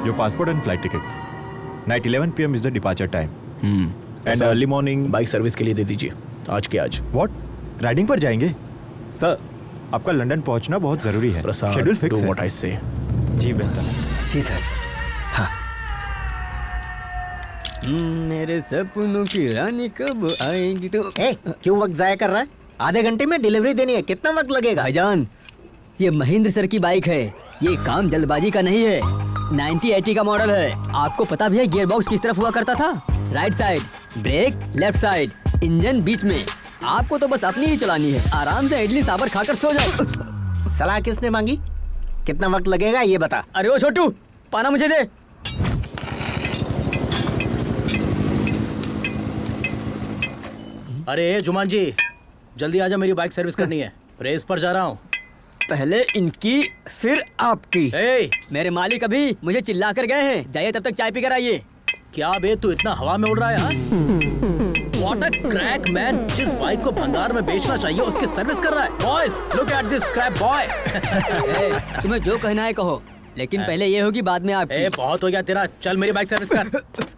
your passport and flight tickets. Night 11 p.m. is the departure time. And early morning. Bike service के लिए दे दीजिए आज के आज। What? राइडिंग पर जाएंगे? सर, आपका लंदन पहुंचना बहुत जरूरी है। प्रसाद, शेड्यूल फिक्स है। do what I say. जी बिल्कुल। जी सर। हाँ। मेरे सपनों की रानी कब आएगी तो। क्यों वक्त जाया कर रहा है? आधे घंटे में डिलीवरी देनी है, कितना वक्त लगेगा? भाईजान, ये महेंद्र सर की बाइक है, ये काम जल्दबाजी का नहीं है। 9080 का मॉडल है। आपको पता भी है गियर बॉक्स किस तरफ हुआ करता था? Right side, brake left side, engine बीच में। आपको तो बस अपनी ही चलानी है। आराम से इडली सांभर खाकर सो जाओ। सलाह किसने मांगी? कितना वक्त लगेगा ये बता। अरे ओ छोटू, पाना मुझे दे। अरे जुमान जी, जल्दी आजा, मेरी बाइक सर्विस करनी है। रेस पर जा रहा हूँ। पहले इनकी फिर आपकी। ए, मेरे मालिक अभी मुझे चिल्ला कर गए हैं, जाइए तब तक चाय पी कर आइए। क्या बे, तू इतना हवा में उड़ रहा है? What a crack man! जिस बाइक को भंगार में बेचना चाहिए उसकी सर्विस कर रहा है। Boys, look at this scrap boy! तुम्हें जो कहना है कहो, लेकिन पहले ये होगी बाद में आपकी। बहुत हो गया तेरा, चल मेरी बाइक सर्विस कर।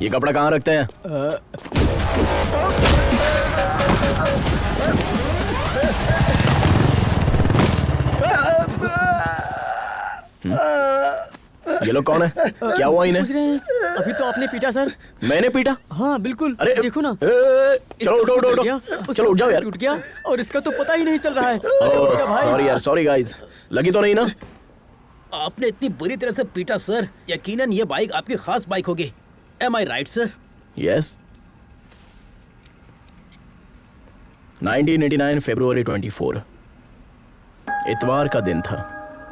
ये कपड़ा कहाँ रखते हैं? ये लोग कौन है? क्या हुआ इन्हें? अभी तो आपने पीटा सर। मैंने पीटा? हाँ बिल्कुल। अरे देखो ना। चलो उठो उठो उठो। चलो उठ जाओ यार। टूट गया और इसका तो पता ही नहीं चल रहा है। सॉरी यार, सॉरी गाइस। लगी तो नहीं ना? आपने इतनी बुरी तरह से पीटा सर, यकीनन ये बाइक आपकी खास बाइक होगी। Am I right sir? Yes. 1989 फरवरी 24 इतवार का दिन था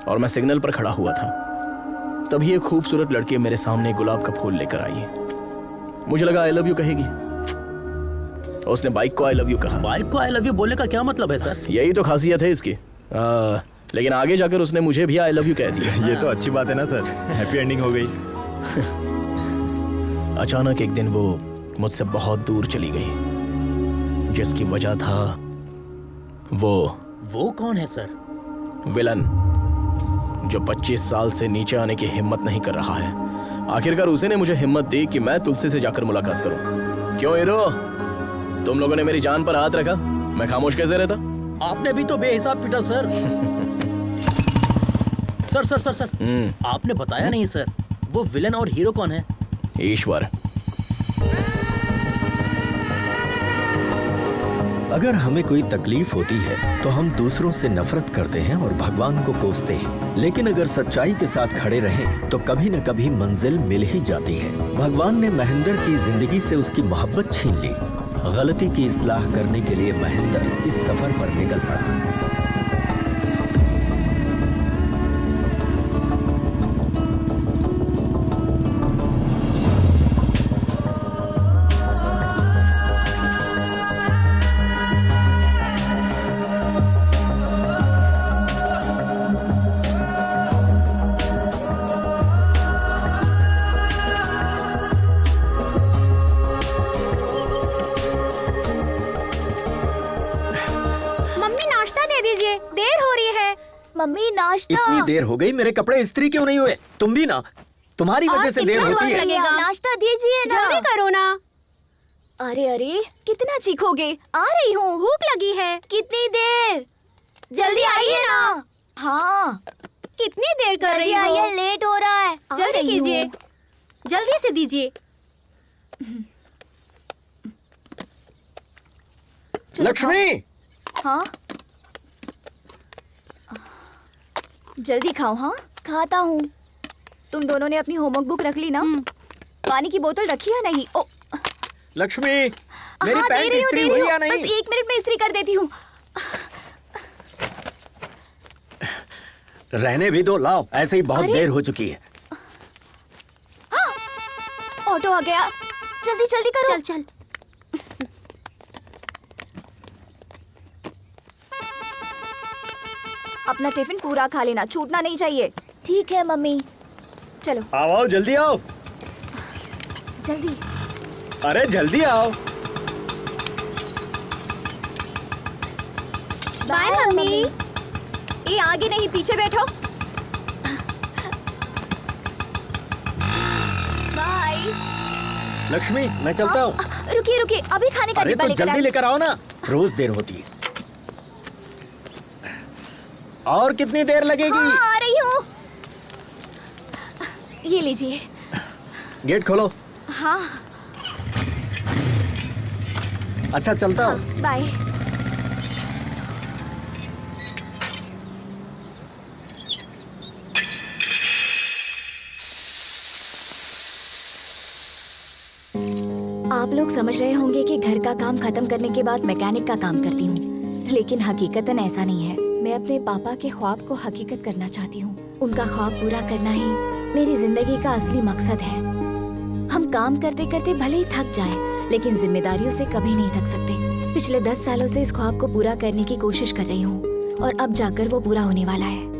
और मैं सिग्नल पर खड़ा हुआ था। तभी एक खूबसूरत लड़की मेरे सामने गुलाब का फूल लेकर आई। मुझे लगा आई लव यू कहेगी। उसने बाइक को आई लव यू कहा। बाइक को आई लव यू बोलने का क्या मतलब है सर? यही तो खासियत है इसकी। लेकिन आगे जाकर उसने मुझे भी आई लव यू कह दिया। ये तो अच्छी बात है ना सर, हैप्पी एंडिंग हो गई। अचानक एक दिन वो मुझसे बहुत दूर चली गई, जिसकी वजह था वो कौन है सर? विलन, जो 25 साल से नीचे आने की हिम्मत नहीं कर रहा है। आखिरकार उसी ने मुझे हिम्मत दी कि मैं तुलसी से जाकर मुलाकात करूं। क्यों हीरो, तुम लोगों ने मेरी जान पर हाथ रखा, मैं खामोश कैसे रहता? आपने भी तो बेहिसाब पीटा सर। सर आपने बताया नहीं सर, वो विलन और हीरो कौन है? ईश्वर। अगर हमें कोई तकलीफ होती है तो हम दूसरों से नफरत करते हैं और भगवान को कोसते हैं, लेकिन अगर सच्चाई के साथ खड़े रहें तो कभी न कभी मंजिल मिल ही जाती है। भगवान ने महेंद्र की जिंदगी से उसकी मोहब्बत छीन ली। गलती की इस्लाह करने के लिए महेंद्र इस सफर पर निकल पड़ा। मम्मी नाश्ता। इतनी देर हो गई, मेरे कपड़े इस्त्री क्यों नहीं हुए? तुम भी ना, तुम्हारी वजह से देर होती है। नाश्ता दीजिए ना। जल्दी करो ना। अरे अरे कितना चीखोगे? आ रही हूँ। भूख लगी है। कितनी देर? जल्दी आइए ना। हाँ कितनी देर कर रही हो? आइए, लेट हो रहा है। जल्दी कीजिए, जल्दी से दीजिए। लक्ष्मी। हाँ जल्दी खाओ। हाँ खाता हूँ। तुम दोनों ने अपनी होमवर्क बुक रख ली ना? पानी की बोतल रखी है नहीं? ओ लक्ष्मी, मेरी हाँ, पैंट इस्त्री हुई या नहीं? बस 1 मिनट में इस्त्री कर देती हूँ। रहने भी दो, लाओ, ऐसे ही बहुत देर हो चुकी है। हाँ, ऑटो आ गया, जल्दी जल्दी करो। चल चल। अपना टिफिन पूरा खा लेना, छूटना नहीं चाहिए। ठीक है मम्मी। चलो आओ आओ जल्दी आओ। जल्दी। अरे जल्दी आओ। Bye mummy. ये आगे नहीं, पीछे बैठो। बाय। लक्ष्मी मैं चलता हूँ। रुकिए रुकिए, अभी खाने का अरे डिब्बा तो लेकर जल्दी आए। लेकर आओ ना, रोज देर होती है। और कितनी देर लगेगी? हाँ, आ रही हूँ। ये लीजिए। गेट खोलो। हाँ अच्छा चलता हूँ। बाय। आप लोग समझ रहे होंगे कि घर का काम खत्म करने के बाद मैकेनिक का काम करती हूँ, लेकिन हकीकतन ऐसा नहीं है। मैं अपने पापा के ख्वाब को हकीकत करना चाहती हूँ। उनका ख्वाब पूरा करना ही मेरी जिंदगी का असली मकसद है। हम काम करते करते भले ही थक जाएं, लेकिन जिम्मेदारियों से कभी नहीं थक सकते। पिछले 10 सालों से इस ख्वाब को पूरा करने की कोशिश कर रही हूँ और अब जाकर वो पूरा होने वाला है।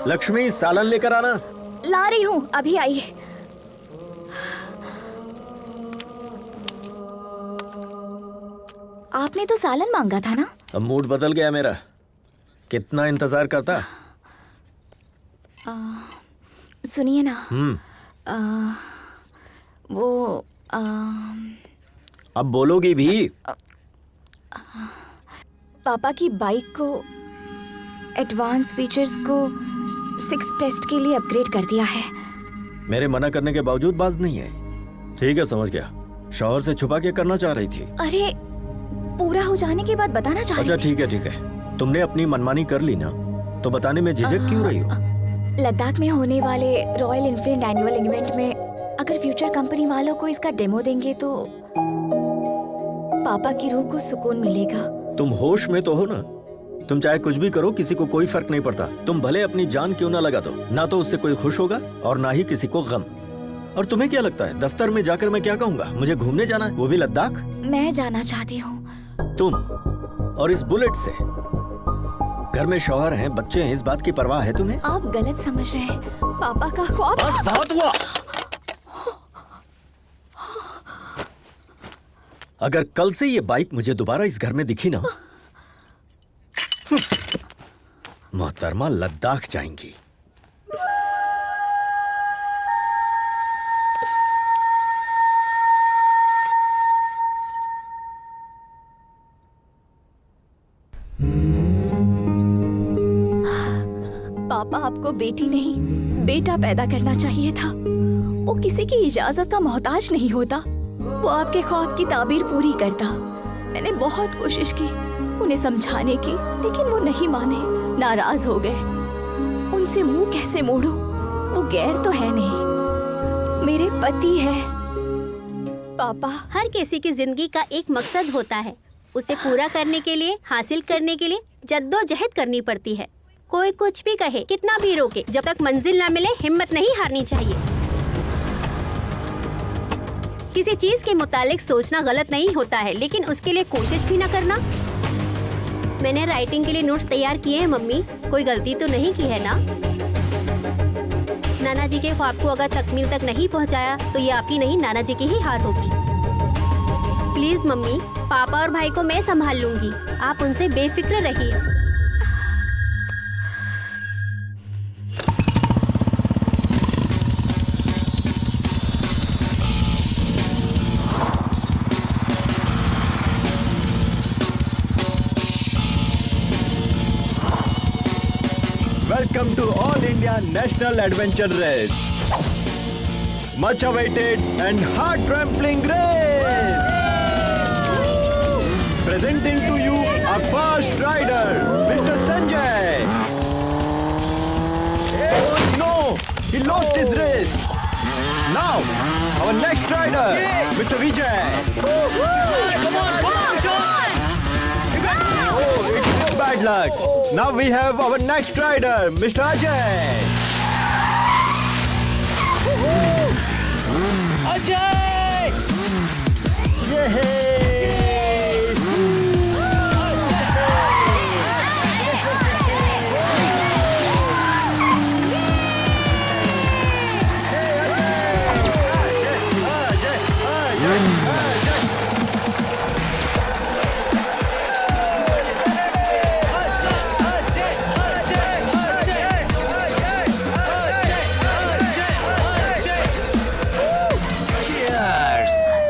लक्ष्मी सालन लेकर आना। ला रही हूँ, अभी आई। आपने तो सालन मांगा था ना? अब मूड बदल गया मेरा। कितना इंतजार करता। सुनिए ना। हम्म। वो अब बोलोगी भी? पापा की बाइक को एडवांस फीचर्स को 6 टेस्ट के लिए अपग्रेड कर दिया है। मेरे मना करने के बावजूद बाज नहीं है। ठीक है समझ गया। शौहर से छुपा के करना चाह रही थी। अरे पूरा हो जाने के बाद बताना चाह अच्छा रही थी। ठीक है। तुमने अपनी मनमानी कर ली ना, तो बताने में झिझक क्यों रही हो? लद्दाख में होने वाले रॉयल एनफील्ड एनुअल इवेंट में अगर फ्यूचर कंपनी वालों को इसका डेमो देंगे तो पापा की रूह को सुकून मिलेगा। तुम होश में तो हो ना? तुम चाहे कुछ भी करो, किसी को कोई फर्क नहीं पड़ता। तुम भले अपनी जान क्यों ना लगा दो, ना तो उससे कोई खुश होगा और ना ही किसी को गम। और तुम्हें क्या लगता है दफ्तर में जाकर मैं क्या कहूँगा? मुझे घूमने जाना है, वो भी लद्दाख। मैं जाना चाहती हूँ। तुम और इस बुलेट से? घर में शौहर हैं, बच्चे हैं, इस बात की परवाह है तुम्हें? आप गलत समझ रहे हैं। पापा का ख्वाब। बस बहुत हुआ। अगर कल से ये बाइक मुझे दोबारा इस घर में दिखी ना, मोहतरमा लद्दाख जाएंगी। पापा आपको बेटी नहीं बेटा पैदा करना चाहिए था। वो किसी की इजाजत का मोहताज नहीं होता। वो आपके ख्वाब की ताबीर पूरी करता। मैंने बहुत कोशिश की उन्हें समझाने की, लेकिन वो नहीं माने, नाराज हो गए। उनसे मुंह कैसे मोड़ूं? वो गैर तो है नहीं, मेरे पति है। पापा हर किसी की जिंदगी का एक मकसद होता है। उसे पूरा करने के लिए, हासिल करने के लिए जद्दोजहद करनी पड़ती है। कोई कुछ भी कहे, कितना भी रोके, जब तक मंजिल ना मिले हिम्मत नहीं हारनी चाहिए। किसी चीज के मुतालिक सोचना गलत नहीं होता है, लेकिन उसके लिए कोशिश भी ना करना। मैंने राइटिंग के लिए नोट्स तैयार किए हैं मम्मी, कोई गलती तो नहीं की है ना? नाना जी के ख्वाब को अगर तकमील तक नहीं पहुंचाया तो ये आपकी नहीं, नाना जी की ही हार होगी। प्लीज मम्मी, पापा और भाई को मैं संभाल लूंगी, आप उनसे बेफिक्र रहिए। Welcome to All India National Adventure Race. Much awaited and heart-trampling race. Presenting to you our first rider, Mr. Sanjay. Oh no, he lost his race. Now, our next rider, Mr. Vijay. come on, come on, come on. Oh, bad luck. Now we have our next rider, Mr. Ajay. Ajay!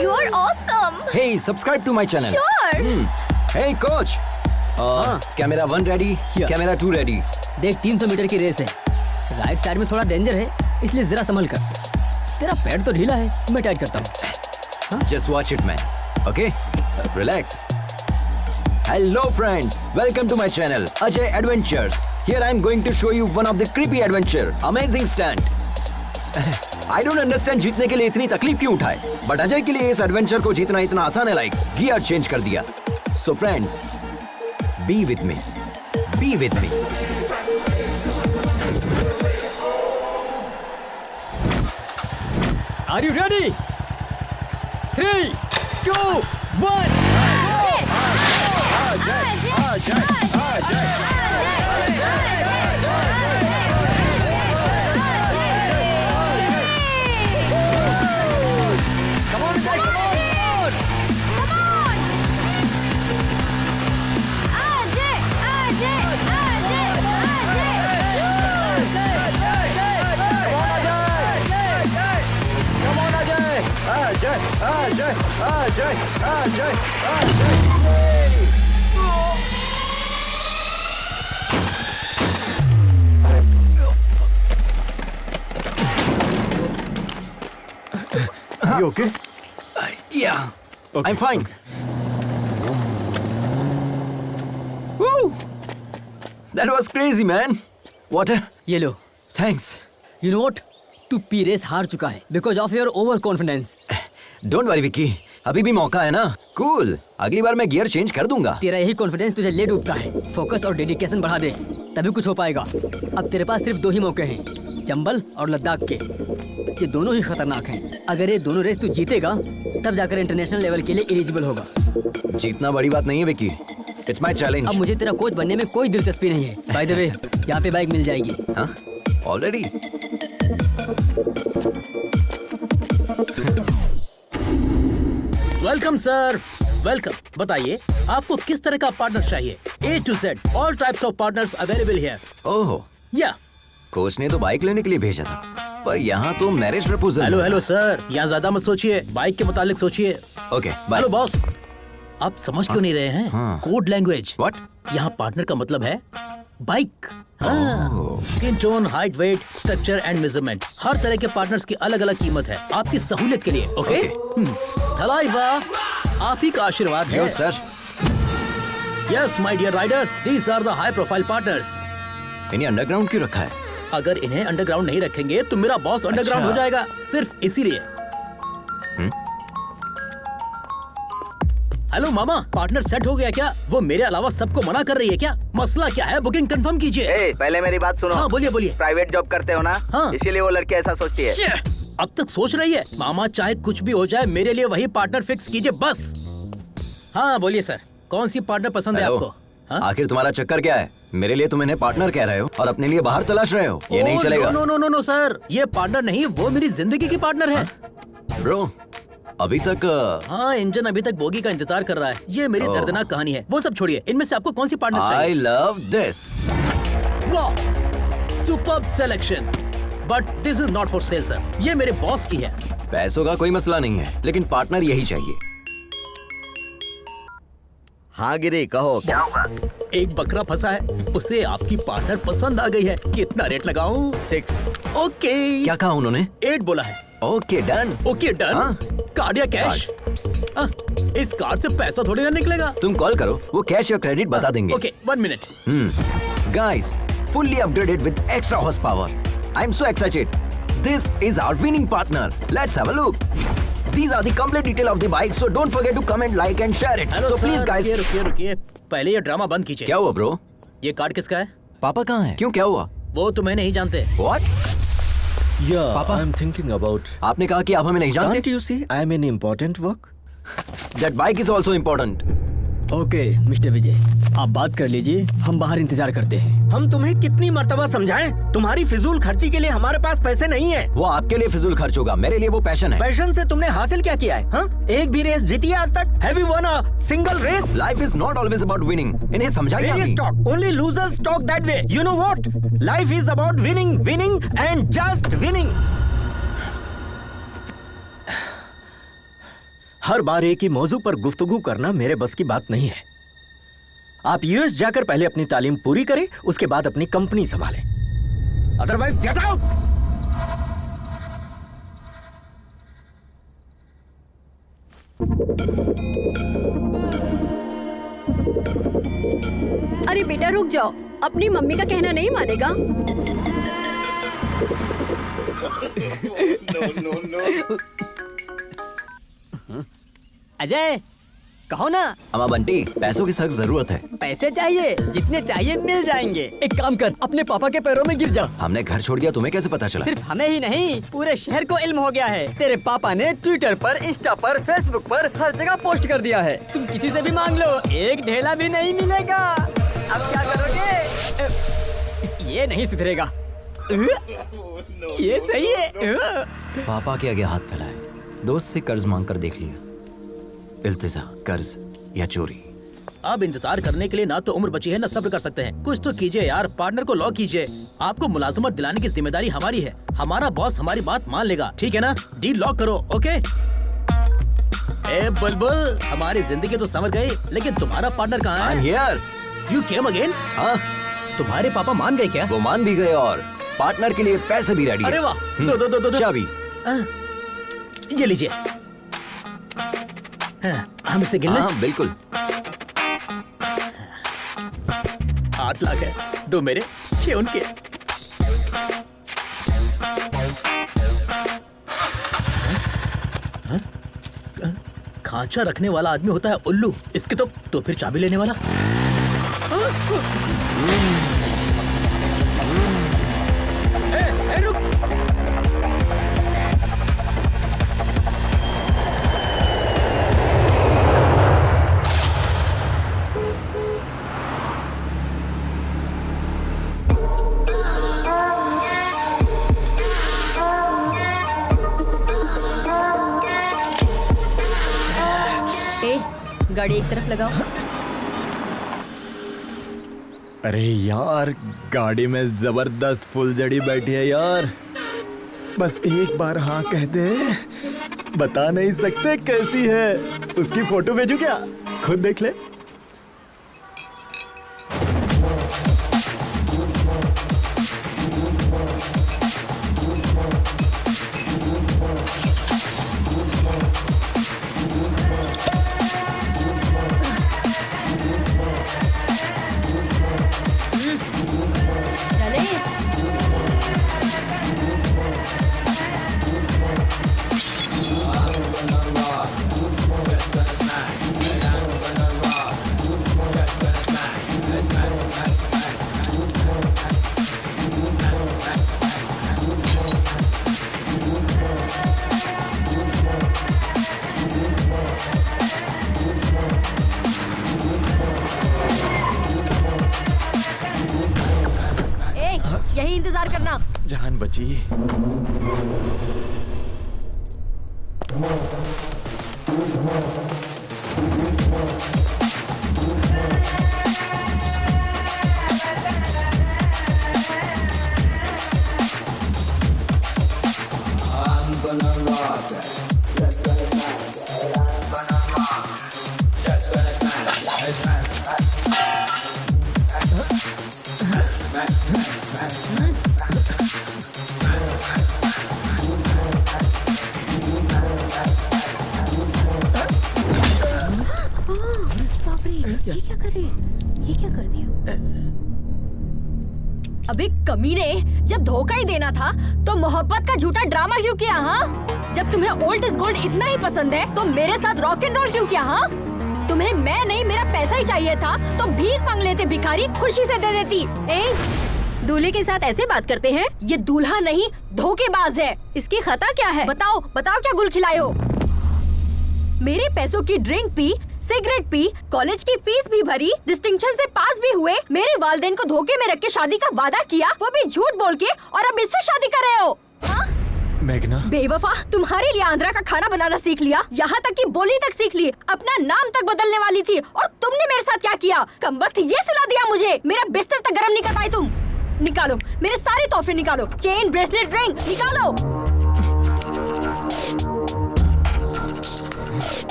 You are awesome. Hey, subscribe to my channel. Sure. Hey, coach. Camera 1 ready, Yeah. Camera 2 ready. देख 300 metre की race है। Right side में थोड़ा danger है, इसलिए जरा संभल कर। तेरा पैर तो ढीला है, मैं टाइट करता हूँ। Just watch it, man. Okay? Relax. Hello, friends. Welcome to my channel, Ajay Adventures. Here I am going to show you one of the creepy adventure. Amazing stunt. I don't understand जीतने के लिए इतनी तकलीफ क्यों उठाए, but Ajay के लिए इस एडवेंचर को जीतना इतना आसान है, लाइक गियर चेंज कर दिया. So friends, be with me. Be with me. Are you ready? 3, 2, 1. You okay? Yeah. Okay, I'm fine. Woo! That was crazy, man. Water? ये लो। Thanks. You know what? तू P race हार चुका है because of your over confidence. Don't worry, Vicky. अभी भी मौका है ना. Cool. अगली बार मैं गियर चेंज कर दूंगा. तेरा यही कॉन्फिडेंस तुझे ले डूबता है। फोकस और डेडिकेशन बढ़ा दे, तभी कुछ हो पाएगा। अब तेरे पास सिर्फ 2 ही मौके हैं, चंबल और लद्दाख के। ये दोनों ही खतरनाक हैं। अगर ये दोनों रेस तू जीतेगा, तब जाकर इंटरनेशनल लेवल के लिए एलिजिबल होगा। जीतना बड़ी बात नहीं है, विक्की. It's my challenge. अब मुझे तेरा कोच बनने में कोई दिलचस्पी नहीं है। बाय द वे, यहाँ पे बाइक मिल जाएगी। हाँ? Already? Welcome sir, welcome. बताइए आपको किस तरह का पार्टनर चाहिए? A to Z, all types of partners available here. ओहो. या कोच ने तो बाइक लेने के लिए भेजा था, पर यहाँ तो marriage proposal. Hello hello sir, यहाँ ज्यादा मत सोचिए, बाइक के मुतालिक सोचिए। Okay, bye. हेलो बॉस, आप समझ क्यों नहीं रहे हैं? हाँ। Code language. What? यहाँ पार्टनर का मतलब है bike. Skin tone, height, weight, structure and measurement, हर तरह के पार्टनर्स की अलग अलग कीमत है आपकी सहूलियत के लिए। ओके? थलाइवा, आप ही का आशीर्वाद है। Yo, sir. Yes my dear rider, these are the high profile partners. इन्हें अंडरग्राउंड क्यों रखा है? अगर इन्हें अंडरग्राउंड नहीं रखेंगे तो मेरा बॉस अंडरग्राउंड हो जाएगा, सिर्फ इसीलिए। हेलो मामा, पार्टनर सेट हो गया क्या? वो मेरे अलावा सबको मना कर रही है क्या? मसला क्या है? बुकिंग कंफर्म कीजिए। पहले मेरी बात सुनो। हाँ बोलिए बोलिए। प्राइवेट जॉब करते हो ना? हाँ। इसीलिए वो लड़की ऐसा सोचती है। अब तक सोच रही है। मामा चाहे कुछ भी हो जाए, मेरे लिए वही पार्टनर फिक्स कीजिए बस। हाँ बोलिए सर, कौन सी पार्टनर पसंद है हेलो. आपको? हाँ? आखिर तुम्हारा चक्कर क्या है? मेरे लिए तुम इन्हें पार्टनर कह रहे हो और अपने लिए बाहर तलाश रहे हो. ये नहीं चलेगा. No no no no sir, ये पार्टनर नहीं, वो मेरी जिंदगी की पार्टनर है। ब्रो, अभी तक हाँ, इंजन अभी तक बोगी का इंतजार कर रहा है। ये मेरी ओह। दर्दनाक कहानी है। वो सब छोड़िए, इनमें से आपको कौन सी पार्टनर आई चाहिए? Love this. वाह, superb selection, but this is not for sale sir. ये मेरे बॉस की है। पैसों का कोई मसला नहीं है, लेकिन पार्टनर यही चाहिए. हाँ गिरी, कहो क्या होगा? एक बकरा फंसा है, उसे आपकी पार्टनर पसंद आ गई है। कितना रेट लगाऊं? 6. ओके। क्या कहा उन्होंने? 8 बोला है। Okay, done. Okay done. हाँ। कार्ड या कैश? इस कार्ड से पैसा थोड़ी ना निकलेगा। तुम कॉल करो, वो कैश या क्रेडिट बता देंगे. Okay, 1 minute. Guys, fully upgraded with extra horsepower. I'm so excited. This is our winning partner. Let's have a look. These are the complete detail of the bike, so don't forget to comment, like and share it. Hello So please guys. रुकिए रुकिए रुकिए। पहले ये drama बंद कीजिए। क्या हुआ bro? ये कार्ड किसका है? पापा कहाँ हैं? क्यों, क्या हुआ? वो तुम्हें नहीं जानते। What? Yeah, Papa? I'm thinking about. आपने कहा कि आप हमें नहीं जानते? Can't you see I'm in important work? That bike is also important. Okay mister Vijay, आप बात कर लीजिए, हम बाहर इंतजार करते हैं। हम तुम्हें कितनी मर्तबा समझाएं? तुम्हारी फिजूल खर्ची के लिए हमारे पास पैसे नहीं है। वो आपके लिए फिजूल खर्च होगा, मेरे लिए वो पैशन है। पैशन से तुमने हासिल क्या किया है? हाँ? एक भी रेस जीती है आज तक? Have you won a single race? Life is not always about winning. इन्हें समझाइए Various अभी। talk. Only losers talk that way. You know what? Life is about winning, winning and just winning. हर बार एक ही मौजू पर गुफ्तगू करना मेरे बस की बात नहीं है। आप यूएस जाकर पहले अपनी तालीम पूरी करें, उसके बाद अपनी कंपनी संभालें। Otherwise get out. अरे बेटा रुक जाओ, अपनी मम्मी का कहना नहीं मानेगा। अजय, कहो ना। अम्मा बंटी, पैसों की सख्त जरूरत है। पैसे चाहिए, जितने चाहिए मिल जाएंगे। एक काम कर, अपने पापा के पैरों में गिर जा। हमने घर छोड़ दिया, तुम्हें कैसे पता चला? सिर्फ हमें ही नहीं, पूरे शहर को इल्म हो गया है। तेरे पापा ने ट्विटर पर, इंस्टा पर, फेसबुक पर हर जगह पोस्ट कर दिया है। तुम किसी से भी मांग लो, एक ढेला भी नहीं मिलेगा। अब क्या करोगे? ये नहीं सुधरेगा। ये सही है। पापा के आगे हाथ फैलाए, दोस्त से कर्ज मांग कर देख लिया। इल्तिजा, कर्ज या चोरी। अब इंतजार करने के लिए ना तो उम्र बची है ना सब्र कर सकते हैं। कुछ तो कीजिए यार, पार्टनर को लॉक कीजिए। आपको मुलाजमत दिलाने की जिम्मेदारी हमारी है। हमारा बॉस हमारी बात मान लेगा, ठीक है ना? डील लॉक करो, ओके? ए बुलबुल, हमारी जिंदगी तो संवर गई, लेकिन तुम्हारा पार्टनर कहाँ I'm है? here। You came again? हाँ, तुम्हारे पापा मान गए क्या? वो मान भी गए और पार्टनर के लिए पैसे भी रेडी है। अरे वाह, दो चाबी। ये लीजिए। हम इसे गिन लें? हाँ बिल्कुल। 8 लाख है, 2 मेरे, 6 उनके। खांचा रखने वाला आदमी होता है उल्लू, इसके तो फिर चाबी लेने वाला। ए, रुक। गाड़ी एक तरफ लगाओ। अरे यार, गाड़ी में जबरदस्त फुलझड़ी बैठी है यार। बस एक बार हाँ कह दे, बता नहीं सकते कैसी है। उसकी फोटो भेजू क्या? खुद देख ले। यही इंतजार करना। जान बची। ये क्या कर रही है? ये क्या कर दिया? अबे कमीने, जब धोखा ही देना था तो मोहब्बत का झूठा ड्रामा क्यों किया? हाँ, जब तुम्हें ओल्ड इज गोल्ड इतना ही पसंद है तो मेरे साथ रॉक एंड रोल क्यों किया? हाँ, तुम्हें मैं नहीं मेरा पैसा ही चाहिए था तो भीख मांग लेते भिखारी, खुशी से दे देती। दूल्हे के साथ ऐसे बात करते हैं? ये दूल्हा नहीं धोखेबाज है। इसकी खता क्या है? बताओ बताओ क्या गुल खिलाए हो? मेरे पैसों की drink P, cigarette P, college की फीस भी भरी, डिस्टिंक्शन से पास भी हुए, मेरे वालिदैन को धोखे में रख के शादी का वादा किया, वो भी झूठ बोल के, और अब इससे शादी कर रहे हो। हाँ? मेघना, बेवफा, तुम्हारे लिए आंध्रा का खाना बनाना सीख लिया, यहाँ तक कि बोली तक सीख ली, अपना नाम तक बदलने वाली थी, और तुमने मेरे साथ क्या किया? कमबख्त ये सिला दिया मुझे, मेरा बिस्तर तक गर्म नहीं कर पाई तुम। निकालो मेरे सारे तोहफे, निकालो, चेन, ब्रेसलेट, रिंग निकालो।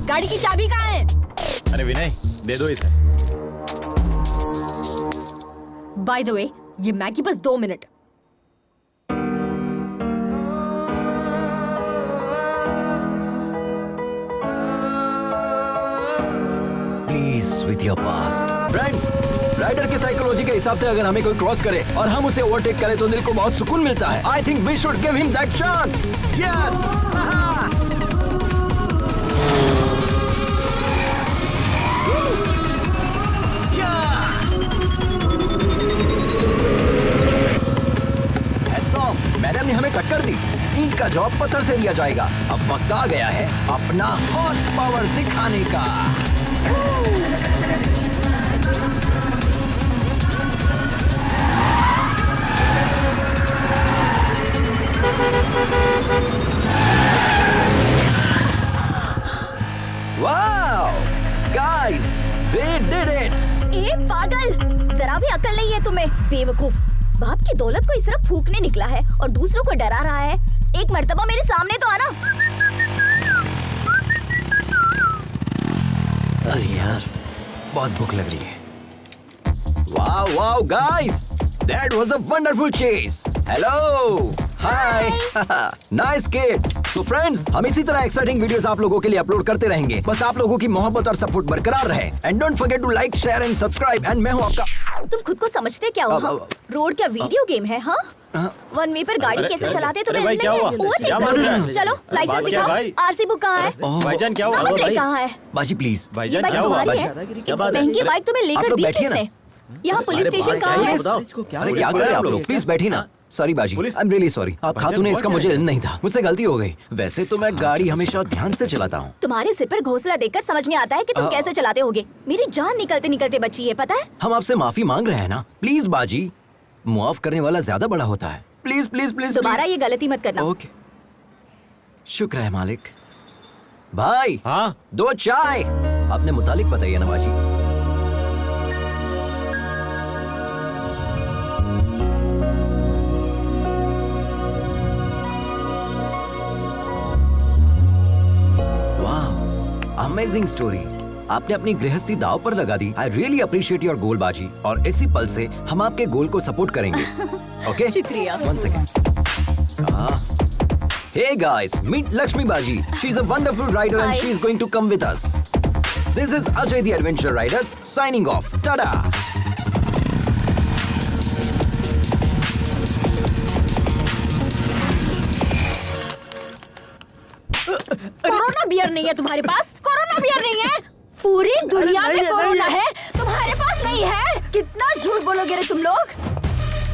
गाड़ी की चाबी कहाँ है? अरे विनय, दे दो इसे। बाय द वे, ये मैगी बस 2 minute. Please with your past. Friend, rider के साइकोलॉजी के हिसाब से अगर हमें कोई क्रॉस करे और हम उसे ओवरटेक करें तो दिल को बहुत सुकून मिलता है। I think we should give him that chance. Yes. Madam ने हमें टक्कर दी, ईंट का जॉब पत्थर से लिया जाएगा। अब वक्त आ गया है अपना हॉर्स पावर दिखाने का। Wow guys, we did it. ए पागल, जरा भी अकल नहीं है तुम्हें, बेवकूफ। बाप की दौलत को इस तरह फूकने निकला है और दूसरों को डरा रहा है। एक मर्तबा मेरे सामने तो आना। अरे यार, बहुत भूख लग रही है। Wow wow guys, that was a wonderful chase. Hello, hi, nice kids. तो फ्रेंड्स, हम इसी तरह एक्साइटिंग वीडियोस आप लोगों के लिए अपलोड करते रहेंगे। बस आप लोगों की मोहब्बत और सपोर्ट बरकरार रहे। And don't forget to like, share and subscribe. And मैं हूं आपका। तुम खुद को समझते क्या हो? हाँ? रोड क्या वीडियो गेम है? हाँ, 1 वे पर गाड़ी कैसे चलाते तुम्हें भाई, क्या हुआ? क्या मार रहे हैं? चलो लाइसेंस बात क्या दिखाओ। भाई? आरसी बुक कहाँ है? भाईजान क्या हुआ? नंबर प्लेट कहाँ है? बाजी प्लीज। ये भाईजान बाइक क्या हुआ? तुम्हारी बाजी, है? क्या बात है? महंगी बाइक तुम्हें आप लेकर लोग दी बैठिए ना। किसने? यहाँ पुलिस अरे स्टेशन बाहर कहाँ क्या है? है? बताओ। अरे क्या कर रहे हैं आप लोग? प्लीज बैठिए ना। सॉरी बाजी, आई एम रियली सॉरी। आप खातू ने इसका मुझे इल्म नहीं था, मुझसे गलती हो गई। वैसे तो मैं गाड़ी हमेशा ध्यान से चलाता हूँ। तुम्हारे सिर पर घोंसला देखकर समझ में आता है कि तुम कैसे चलाते होगे। मेरी जान निकलते निकलते बची है, पता है? हम आपसे माफी मांग रहे हैं ना। प्लीज बाजी, मुआफ करने वाला ज्यादा बड़ा होता है। प्लीज प्लीज प्लीज दोबारा ये गलती मत करना। ओके, शुक्र है मालिक। भाई, हाँ 2 चाय। अपने मुतालिक बताइए ना बाजी। Amazing story. आपने अपनी गृहस्थी दाव पर लगा दी। I really appreciate your goal बाजी। और इसी पल से हम आपके गोल को सपोर्ट करेंगे। ओके, शुक्रिया। 1 second. Hey guys, meet Lakshmi बाजी। She is a wonderful rider and Hi. She is going to come with us. This is Ajay the adventure riders signing off. टाटा। कोरोना बियर नहीं है तुम्हारे पास? कोरोना बियर नहीं है? पूरी दुनिया में कोरोना है, तुम्हारे पास नहीं है? कितना झूठ बोलोगे रे तुम लोग?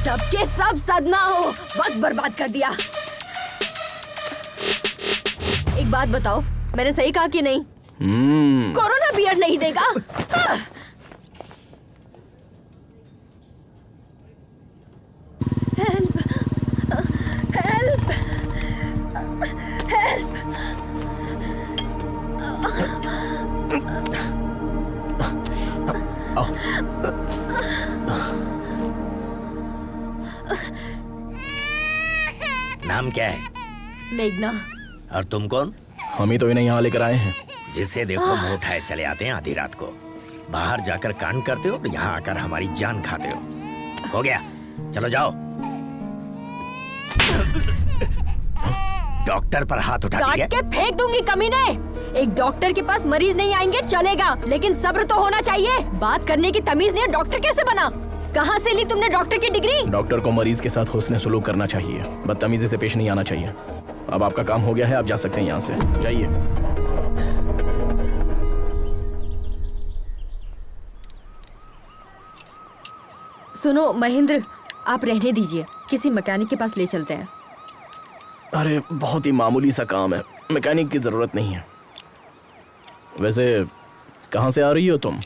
सबके सब सदमा हो, बस बर्बाद कर दिया। एक बात बताओ, मैंने सही कहा कि नहीं? कोरोना बियर नहीं देगा? हाँ। Help, help, help. नाम क्या है? मेघना। और तुम कौन? हम ही तो इन्हें यहाँ लेकर आए हैं। जिसे देखो मुंह उठाए चले आते हैं आधी रात को। बाहर जाकर कांड करते हो और यहाँ आकर हमारी जान खाते हो गया, चलो जाओ। डॉक्टर पर हाथ उठा काट दिया। के फेंक दूंगी कमीने। एक डॉक्टर के पास मरीज नहीं आएंगे चलेगा, लेकिन सब्र तो होना चाहिए। बात करने की तमीज नहीं है, डॉक्टर कैसे बना? कहाँ से ली तुमने डॉक्टर की डिग्री? डॉक्टर को मरीज के साथ हुस्न सलूक करना चाहिए, बदतमीजी से पेश नहीं आना चाहिए। अब आपका काम हो गया है, आप जा सकते हैं यहाँ से, जाइए। सुनो महेंद्र, आप रहने दीजिए, किसी मैकेनिक के पास ले चलते हैं। अरे बहुत ही मामूली सा काम है, मैकेनिक की जरूरत नहीं है। वैसे कहाँ से आ रही हो तुम?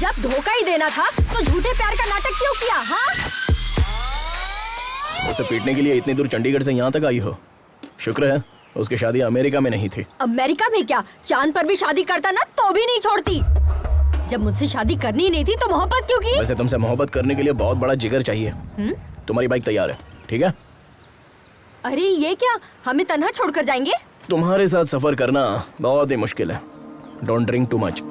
जब धोखा ही देना था तो झूठे प्यार का नाटक क्यों किया? हाँ, उसे पीटने के लिए इतनी दूर चंडीगढ़ से यहाँ तक आई हो। शुक्र है उसकी शादी अमेरिका में नहीं थी। अमेरिका में क्या, चांद पर भी शादी करता ना तो भी नहीं छोड़ती। जब मुझसे शादी करनी ही नहीं थी तो मोहब्बत क्यों की? वैसे तुमसे मोहब्बत करने के लिए बहुत बड़ा जिगर चाहिए। तुम्हारी बाइक तैयार है, ठीक है? अरे ये क्या, हमें तन्हा छोड़कर जाएंगे? तुम्हारे साथ सफर करना बहुत ही मुश्किल है। Don't drink too much.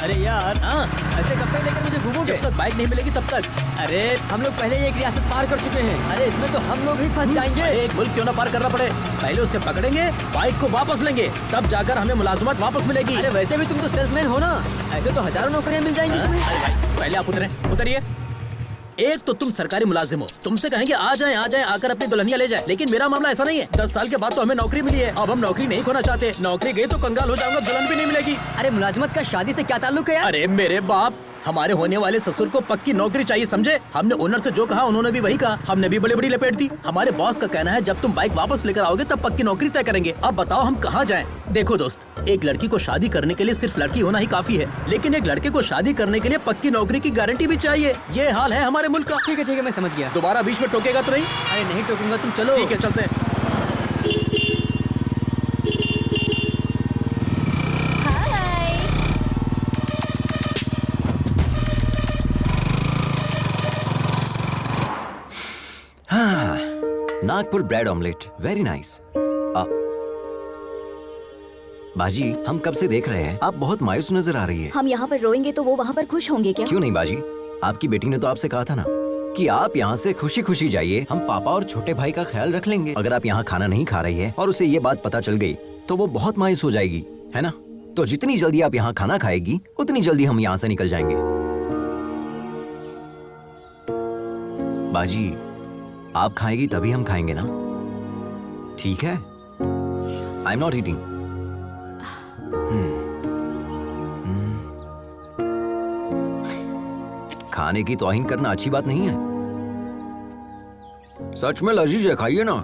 अरे यार, हाँ, ऐसे कपड़े लेकर मुझे घूमोगे? जब तक बाइक नहीं मिलेगी तब तक। अरे हम लोग पहले ही एक रियासत पार कर चुके हैं। अरे इसमें तो हम लोग ही फंस जाएंगे। एक मुल्क क्यों ना पार करना पड़े, पहले उसे पकड़ेंगे, बाइक को वापस लेंगे, तब जाकर हमें मुलाजमत वापस मिलेगी। अरे वैसे भी तुम तो सेल्समैन हो ना, ऐसे तो हजारों नौकरियां मिल जाएंगी तुम्हें। अरे भाई पहले आप उतरिए। एक तो तुम सरकारी मुलाजिम हो, तुमसे कहेंगे आ जाएं आकर अपनी दुल्हनिया ले जाए, लेकिन मेरा मामला ऐसा नहीं है। 10 साल के बाद तो हमें नौकरी मिली है, अब हम नौकरी नहीं खोना चाहते। नौकरी गई तो कंगाल हो जाऊंगा, दुल्हन भी नहीं मिलेगी। अरे मुलाजमत का शादी से क्या ताल्लुक है यार? अरे मेरे बाप, हमारे होने वाले ससुर को पक्की नौकरी चाहिए, समझे? हमने ओनर से जो कहा उन्होंने भी वही कहा, हमने भी बड़ी बड़ी लपेट दी। हमारे बॉस का कहना है जब तुम बाइक वापस लेकर आओगे तब पक्की नौकरी तय करेंगे। अब बताओ हम कहाँ जाएं? देखो दोस्त, एक लड़की को शादी करने के लिए सिर्फ लड़की होना ही काफी है, लेकिन एक लड़के को शादी करने के लिए पक्की नौकरी की गारंटी भी चाहिए। ये हाल है हमारे मुल्क का। ठीक है, मैं समझ गया। दोबारा बीच में टोकेगा तो नहीं? अरे नहीं टोकूंगा, तुम चलो। ठीक है, चलते हैं। Nagpur bread omelette, very nice. बाजी, हम कब से देख रहे हैं, आप बहुत मायूस नजर आ रही है। हम यहाँ पर रोएंगे तो वो वहाँ पर खुश होंगे क्या? क्यों नहीं बाजी, आपकी बेटी ने तो आपसे कहा था ना कि आप यहाँ से खुशी खुशी जाइए, हम पापा और छोटे भाई का ख्याल रख लेंगे। अगर आप यहाँ खाना नहीं खा रही है और उसे ये बात पता चल गई तो वो बहुत मायूस हो जाएगी, है ना? तो जितनी जल्दी आप यहाँ खाना खाएगी उतनी जल्दी हम यहाँ से निकल जाएंगे। बाजी, आप खाएगी तभी हम खाएंगे ना, ठीक है? I am not eating. खाने की तौहीन करना अच्छी बात नहीं है। सच में लजीज है, खाइए ना।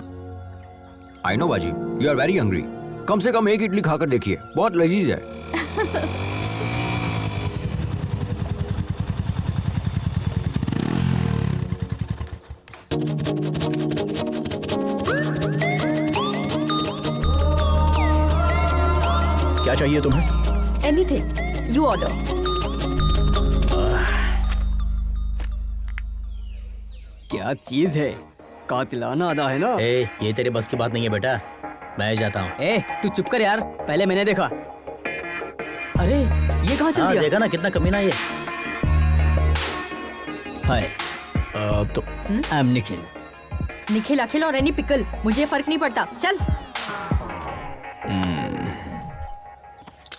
आई नो बाजी, यू आर वेरी हंग्री। कम से कम एक इडली खाकर देखिए, बहुत लजीज है। क्या चाहिए तुम्हें? Anything, you order. क्या चीज है, कातिलाना अदा है ना। ये तेरे बस की बात नहीं है बेटा, मैं जाता हूँ। तू चुप कर यार, पहले मैंने देखा। अरे ये कहाँ चल दिया? देखा ना कितना कमीना ये। हाय, तो आई एम निखिल। निखिल, अखिल और एनी पिकल, मुझे फर्क नहीं पड़ता, चल।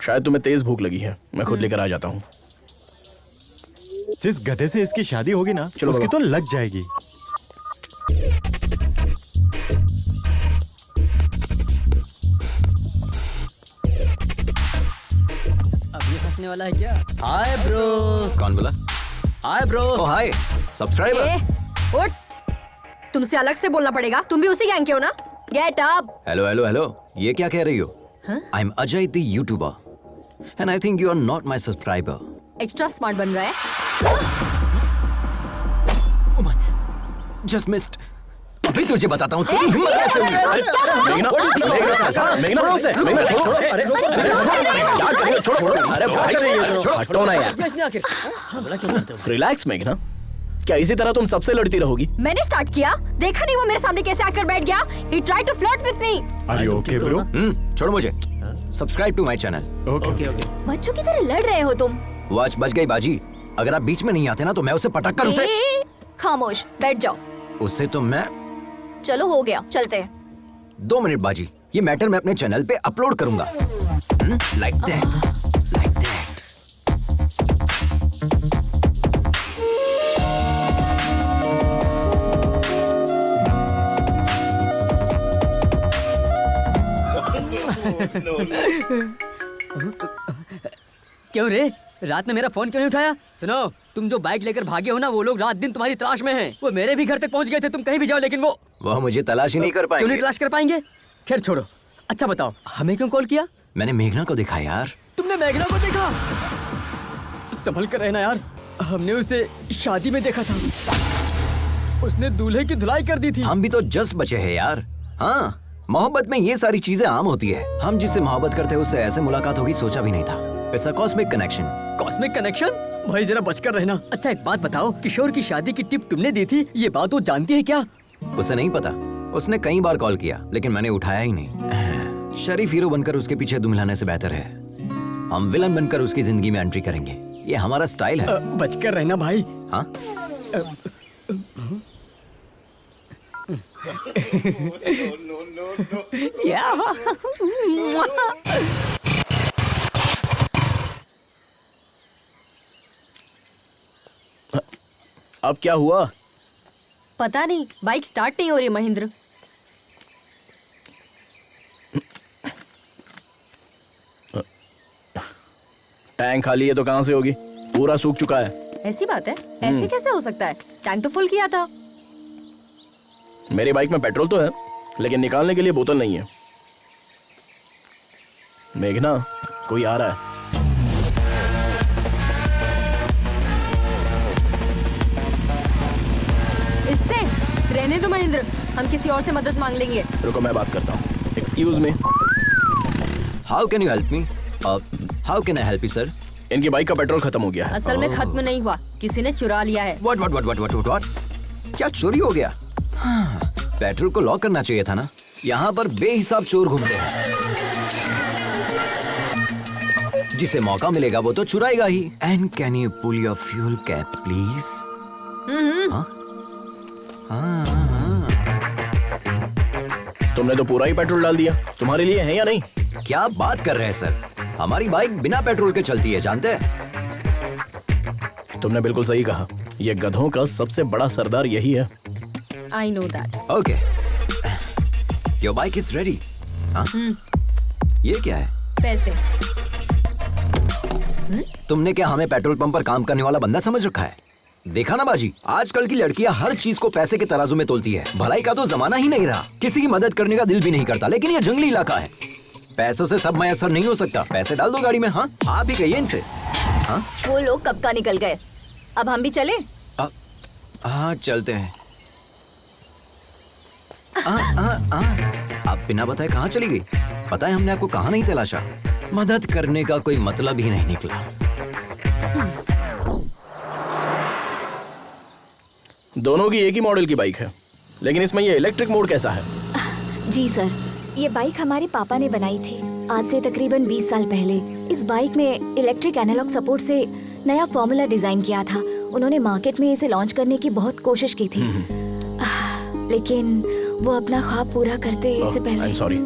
शायद तुम्हें तेज भूख लगी है, मैं खुद लेकर आ जाता हूँ। जिस गधे से इसकी शादी होगी ना, चलो उसकी बाबा। तो लग जाएगी। अब ये हंसने वाला है क्या? Hi bro. कौन बोला? Hi bro. Oh hi subscriber. उठ, तुमसे अलग से बोलना पड़ेगा, तुम भी उसी गैंग के हो ना? Get up. Hello hello hello, ये क्या कह रही हो? I am Ajay the youtuber and I think you are not my subscriber. Extra smart बन रहा है। Just missed. अभी तुझे बताता हूँ तेरी हिम्मत कैसे हुई। हटो ना यार। रिलैक्स मेघना, क्या इसी तरह तुम सबसे लड़ती रहोगी? मैंने स्टार्ट किया, देखा नहीं वो मेरे सामने कैसे आकर बैठ गया। He tried to flirt with me. Are you okay, bro? छोड़ो मुझे। Subscribe to my channel. Okay. बच्चों की तरह लड़ रहे हो तुम। वॉच बच गई बाजी। अगर आप बीच में नहीं आते ना तो मैं उसे पटक कर उसे। खामोश बैठ जाओ। उससे तो मैं। चलो हो गया, चलते हैं। 2 मिनट बाजी, ये मैटर मैं अपने चैनल पे अपलोड करूंगा। Like that, like that. क्यों रे, रात में मेरा फोन क्यों नहीं उठाया? सुनो, तुम जो बाइक लेकर भागे हो ना, वो लोग रात दिन तुम्हारी तलाश में हैं। वो मेरे भी घर तक पहुंच गए थे, तुम कहीं भी जाओ, लेकिन वो मुझे तलाश ही नहीं कर क्यों नहीं पाएंगे। तलाश कर पाएंगे? खैर छोड़ो, अच्छा बताओ, हमें क्यों कॉल किया? मैंने मेघना को देखा यार। तुमने मेघना को देखा? संभल कर रहना यार, हमने उसे शादी में देखा था। उसने दूल्हे की धुलाई कर दी थी। हम भी तो जस्ट बचे हैं यार। हाँ, मोहब्बत में ये सारी चीजें आम होती है। हम जिससे मोहब्बत करते हैं उससे ऐसे मुलाकात होगी सोचा भी नहीं था। It's a cosmic connection. Cosmic connection? भाई जरा बचकर रहना। अच्छा एक बात बताओ, किशोर की शादी की टिप तुमने दी थी, ये बात वो जानती है क्या? उसे नहीं पता। उसने कई बार कॉल किया लेकिन मैंने उठाया ही नहीं। शरीफ हीरो बनकर उसके पीछे दुम हिलाने से बेहतर है हम विलन बनकर उसकी जिंदगी में एंट्री करेंगे। ये हमारा स्टाइल है। बचकर रहना भाई। हाँ? अब क्या हुआ? पता नहीं, बाइक स्टार्ट नहीं हो रही महेंद्र। टैंक खाली है तो कहाँ से होगी? पूरा सूख चुका है। ऐसी बात है? ऐसे कैसे हो सकता है? टैंक तो फुल किया था। मेरी बाइक में पेट्रोल तो है लेकिन निकालने के लिए बोतल नहीं है। मेघना, कोई आ रहा है। इससे रहने दो महेंद्र, हम किसी और से मदद मांग लेंगे। रुको मैं बात करता हूँ। Excuse me. How can you help me? How can I help you sir? इनकी बाइक का पेट्रोल खत्म हो गया है। असल में खत्म नहीं हुआ, किसी ने चुरा लिया है। व्हाट? क्या चोरी हो गया? हाँ, पेट्रोल को लॉक करना चाहिए था ना। यहाँ पर बेहिसाब चोर घूमते हैं। जिसे मौका मिलेगा वो तो चुराएगा ही। And can you pull your fuel cap please? तुमने तो पूरा ही पेट्रोल डाल दिया। तुम्हारे लिए है या नहीं? क्या बात कर रहे हैं सर? हमारी बाइक बिना पेट्रोल के चलती है, जानते हैं? तुमने बिल्कुल सही कहा। ये गधों का सबसे बड़ा सरदार यही है। I know that. Okay, your bike is ready. ये क्या है? पैसे। तुमने क्या हमें पेट्रोल पंप पर काम करने वाला बंदा समझ रखा है? देखा ना बाजी, आजकल की लड़कियां हर चीज को पैसे के तराजू में तोलती है। भलाई का तो जमाना ही नहीं रहा। किसी की मदद करने का दिल भी नहीं करता। लेकिन ये जंगली इलाका है, पैसों से सब मैसर नहीं हो सकता। पैसे डाल दो गाड़ी में। हाँ, आप ही कहिए इनसे। हाँ, वो लोग कब का निकल गए, अब हम भी चले? हाँ चलते हैं। आप बिना बताए कहाँ चली गई? पता है हमने आपको कहाँ नहीं तलाशा। मदद करने का कोई मतलब ही नहीं निकला। दोनों की एक ही मॉडल की बाइक है, लेकिन इसमें ये इलेक्ट्रिक मोड कैसा है? जी सर, ये बाइक हमारे पापा ने बनाई थी आज से तकरीबन 20 साल पहले। इस बाइक में इलेक्ट्रिक एनालॉग सपोर्ट से नया फॉर्मूला डिजाइन किया था। उन्होंने मार्केट में इसे लॉन्च करने की बहुत कोशिश की थी, लेकिन वो अपना ख्वाब पूरा करते इससे पहले। सॉरी।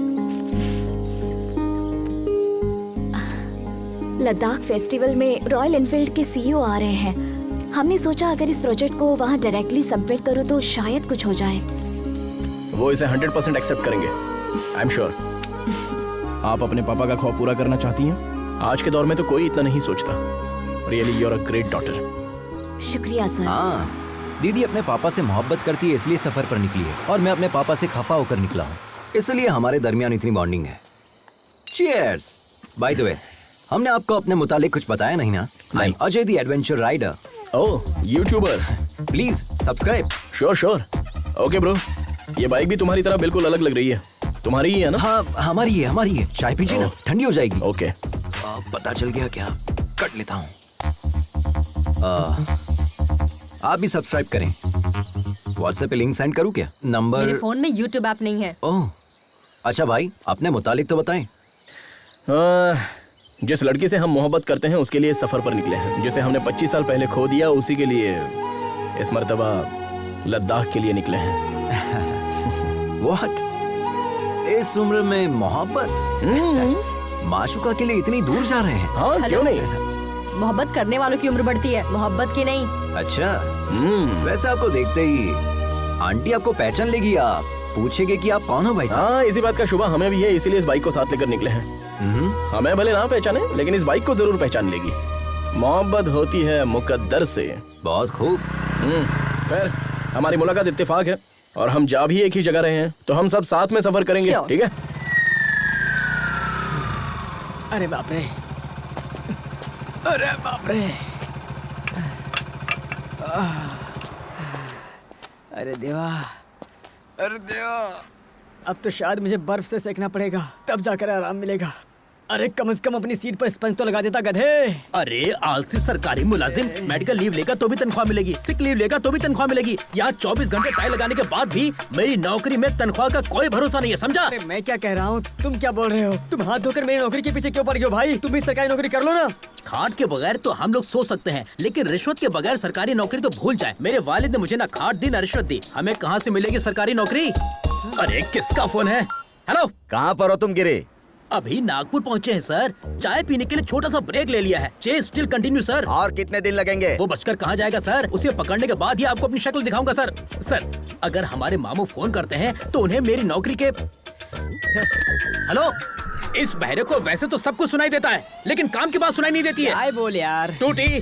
लद्दाख फेस्टिवल में रॉयल एनफील्ड के सीईओ आ रहे हैं। हमने सोचा अगर इस प्रोजेक्ट को वहाँ डायरेक्टली सबमिट करूँ तो शायद कुछ हो जाए। वो इसे 100% एक्सेप्ट करेंगे, आई एम श्योर। आप अपने पापा का ख्वाब पूरा करना चाहती हैं? आज के दौर में तो कोई इतना नहीं सोचता। Really you are a great daughter. शुक्रिया सर। हाँ, दीदी अपने पापा से मोहब्बत करती है इसलिए सफर पर निकली है, और मैं अपने पापा से खफा होकर निकला हूँ, इसलिए हमारे दरमियान इतनी बॉन्डिंग है। चीयर्स। बाय द वे, हमने आपको अपने मुतालिक कुछ बताया नहीं ना? I am Ajay the adventure rider. Oh, youtuber. Please subscribe. Sure. Okay bro, ये बाइक भी तुम्हारी तरह बिल्कुल अलग लग रही है। तुम्हारी ही है ना? हाँ, हमारी है। चाय पीजिए ना, ठंडी हो जाएगी। ओके। पता चल गया क्या? कट लेता हूँ। आप भी सब्सक्राइब करें। व्हाट्सएप पे लिंक सेंड करूँ क्या? नंबर? मेरे फोन में YouTube ऐप नहीं है। ओह, अच्छा भाई, अपने मुतालिक तो बताएं। जिस लड़की से हम मोहब्बत करते हैं उसके लिए सफर पर निकले हैं। जिसे हमने 25 साल पहले खो दिया उसी के लिए इस मर्तबा लद्दाख के लिए निकले हैं। What? इस उम्र में मोहब्बत? माशुका के लिए इतनी दूर जा रहे हैं? हाँ, क्यों नहीं? मोहब्बत करने वालों की उम्र बढ़ती है, मोहब्बत की नहीं। अच्छा, वैसे आपको देखते ही आंटी आपको पहचान लेगी। आप पूछेंगे कि आप कौन हो भाई साहब? हाँ, इसी बात का शुबा हमें भी है, इसीलिए इस बाइक को साथ लेकर निकले हैं। हमें भले ना पहचाने, लेकिन इस बाइक को जरूर पहचान लेगी। मोहब्बत होती है मुकद्दर से। बहुत खूब। खैर, हमारी मुलाकात इत्तेफाक है और हम जा भी एक ही जगह रहे हैं, तो हम सब साथ में सफर करेंगे, Sure. ठीक है? अरे बाप रे, अरे बाप रे, अरे देवा, अरे देवा, अब तो शायद मुझे बर्फ से सेकना पड़ेगा, तब जाकर आराम मिलेगा। अरे कम से कम अपनी सीट पर स्पंज तो लगा देता गधे। अरे आलसी सरकारी मुलाजिम, मेडिकल लीव लेगा तो भी तनख्वाह मिलेगी, सिक लीव लेगा तो भी तनख्वाह मिलेगी। यहाँ 24 घंटे टाई लगाने के बाद भी मेरी नौकरी में तनख्वाह का कोई भरोसा नहीं है, समझा? अरे मैं क्या कह रहा हूँ, तुम क्या बोल रहे हो? तुम हाथ धोकर मेरी नौकरी के पीछे क्यों पड़ गए हो भाई? तुम भी सरकारी नौकरी कर लो ना। खाट के बगैर तो हम लोग सो सकते हैं, लेकिन रिश्वत के बगैर सरकारी नौकरी तो भूल जाए। मेरे वालिद ने मुझे ना खाट दी ना रिश्वत दी, हमें कहाँ से मिलेगी सरकारी नौकरी? अरे किसका फोन है? हेलो, कहाँ पर हो तुम गिरे? अभी नागपुर पहुँचे हैं सर, चाय पीने के लिए छोटा सा ब्रेक ले लिया है। Chess still continue sir. और कितने दिन लगेंगे? वो बचकर कहाँ जाएगा सर, उसे पकड़ने के बाद ही आपको अपनी शक्ल दिखाऊंगा सर। सर, अगर हमारे मामू फोन करते हैं तो उन्हें मेरी नौकरी के हेलो, इस बहरे को वैसे तो सब कुछ सुनाई देता है, लेकिन काम की बात सुनाई नहीं देती है। आए बोल यार। टूटी।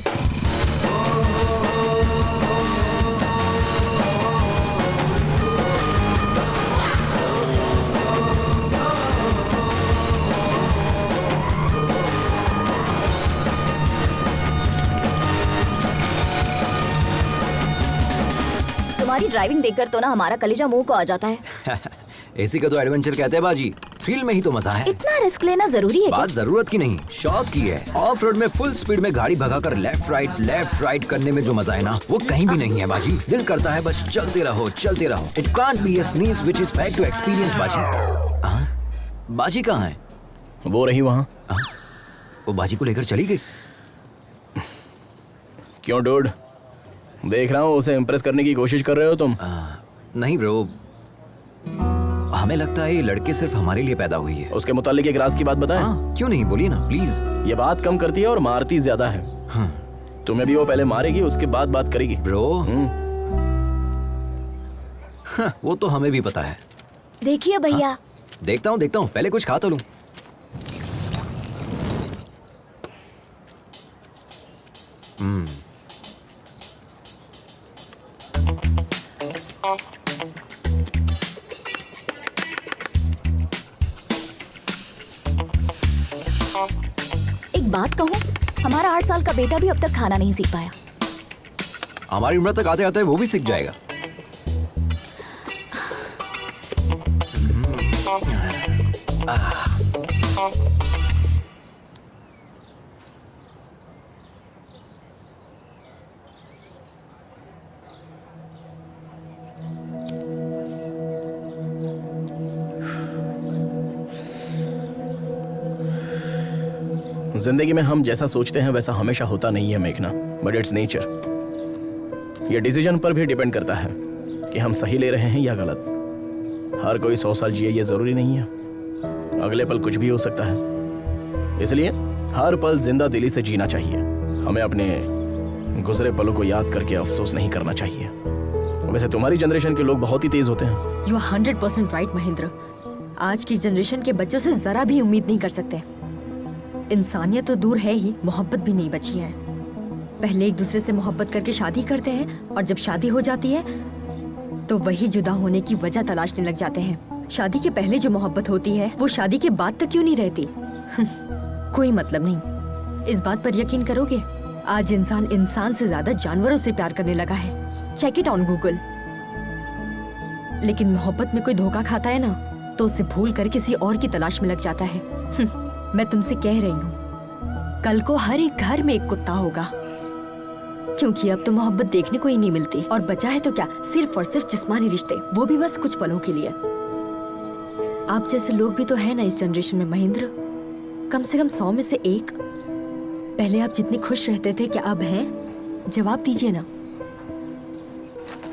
तुम्हारी ड्राइविंग देखकर तो ना हमारा कलेजा मुंह को आ जाता है। इसी का तो एडवेंचर कहते हैं बाजी। थ्रिल में ही तो मजा है। इतना रिस्क लेना जरूरी है क्या? बात जरूरत की नहीं, शौक की है। ऑफ रोड में फुल स्पीड में गाड़ी भगाकर लेफ्ट राइट करने में जो मजा है ना, वो कहीं भी नहीं है बाजी। दिल करता है बस चलते रहो। It can't be a sneeze which is fact to experience बाजी। बाजी कहाँ है? वो रही वहाँ। वो बाजी को लेकर चली गई। क्यों डूड, देख रहा हूँ उसे इम्प्रेस करने की कोशिश कर रहे हो तुम। नहीं ब्रो, हमें लगता है ये लड़के सिर्फ हमारे लिए पैदा हुई है। उसके मुतालिक एक राज की बात बताएं? क्यों नहीं, बोलिए ना प्लीज। ये बात कम करती है और मारती ज्यादा है। तुम्हें भी वो पहले मारेगी, उसके बाद बात करेगी। ब्रो, वो तो हमें भी पता है। देखिए भैया। देखता हूँ, पहले कुछ खा तो लूं। एक बात कहूँ, हमारा 8 साल का बेटा भी अब तक खाना नहीं सीख पाया। हमारी उम्र तक आते आते वो भी सीख जाएगा। जिंदगी में हम जैसा सोचते हैं वैसा हमेशा होता नहीं है मेघना, बट इट्स नेचर। ये डिसीजन पर भी डिपेंड करता है कि हम सही ले रहे हैं या गलत। हर कोई 100 साल जिए ये जरूरी नहीं है, अगले पल कुछ भी हो सकता है। इसलिए हर पल जिंदा दिली से जीना चाहिए। हमें अपने गुजरे पलों को याद करके अफसोस नहीं करना चाहिए। वैसे तुम्हारी जनरेशन के लोग बहुत ही तेज होते हैं। You are 100% right Mahendra. आज की जनरेशन के बच्चों से जरा भी उम्मीद नहीं कर सकते। इंसानियत तो दूर है ही, मोहब्बत भी नहीं बची है। पहले एक दूसरे से मोहब्बत करके शादी करते हैं और जब शादी हो जाती है तो वही जुदा होने की वजह तलाशने लग जाते हैं। शादी के पहले जो मोहब्बत होती है वो शादी के बाद तक क्यों नहीं रहती? कोई मतलब नहीं। इस बात पर यकीन करोगे, आज इंसान से ज्यादा जानवरों से प्यार करने लगा है। Check it on Google. लेकिन मोहब्बत में कोई धोखा खाता है ना, तो उसे भूल कर किसी और की तलाश में लग जाता है। मैं तुमसे कह रही हूँ, कल को हर एक घर में एक कुत्ता होगा, क्योंकि अब तो मोहब्बत देखने को ही नहीं मिलती। और बचा है तो क्या, सिर्फ और सिर्फ जिस्मानी रिश्ते, वो भी बस कुछ पलों के लिए। आप जैसे लोग भी तो है ना इस जनरेशन में महेंद्र, कम से कम 100 में से एक। पहले आप जितने खुश रहते थे, क्या अब हैं? जवाब दीजिए ना।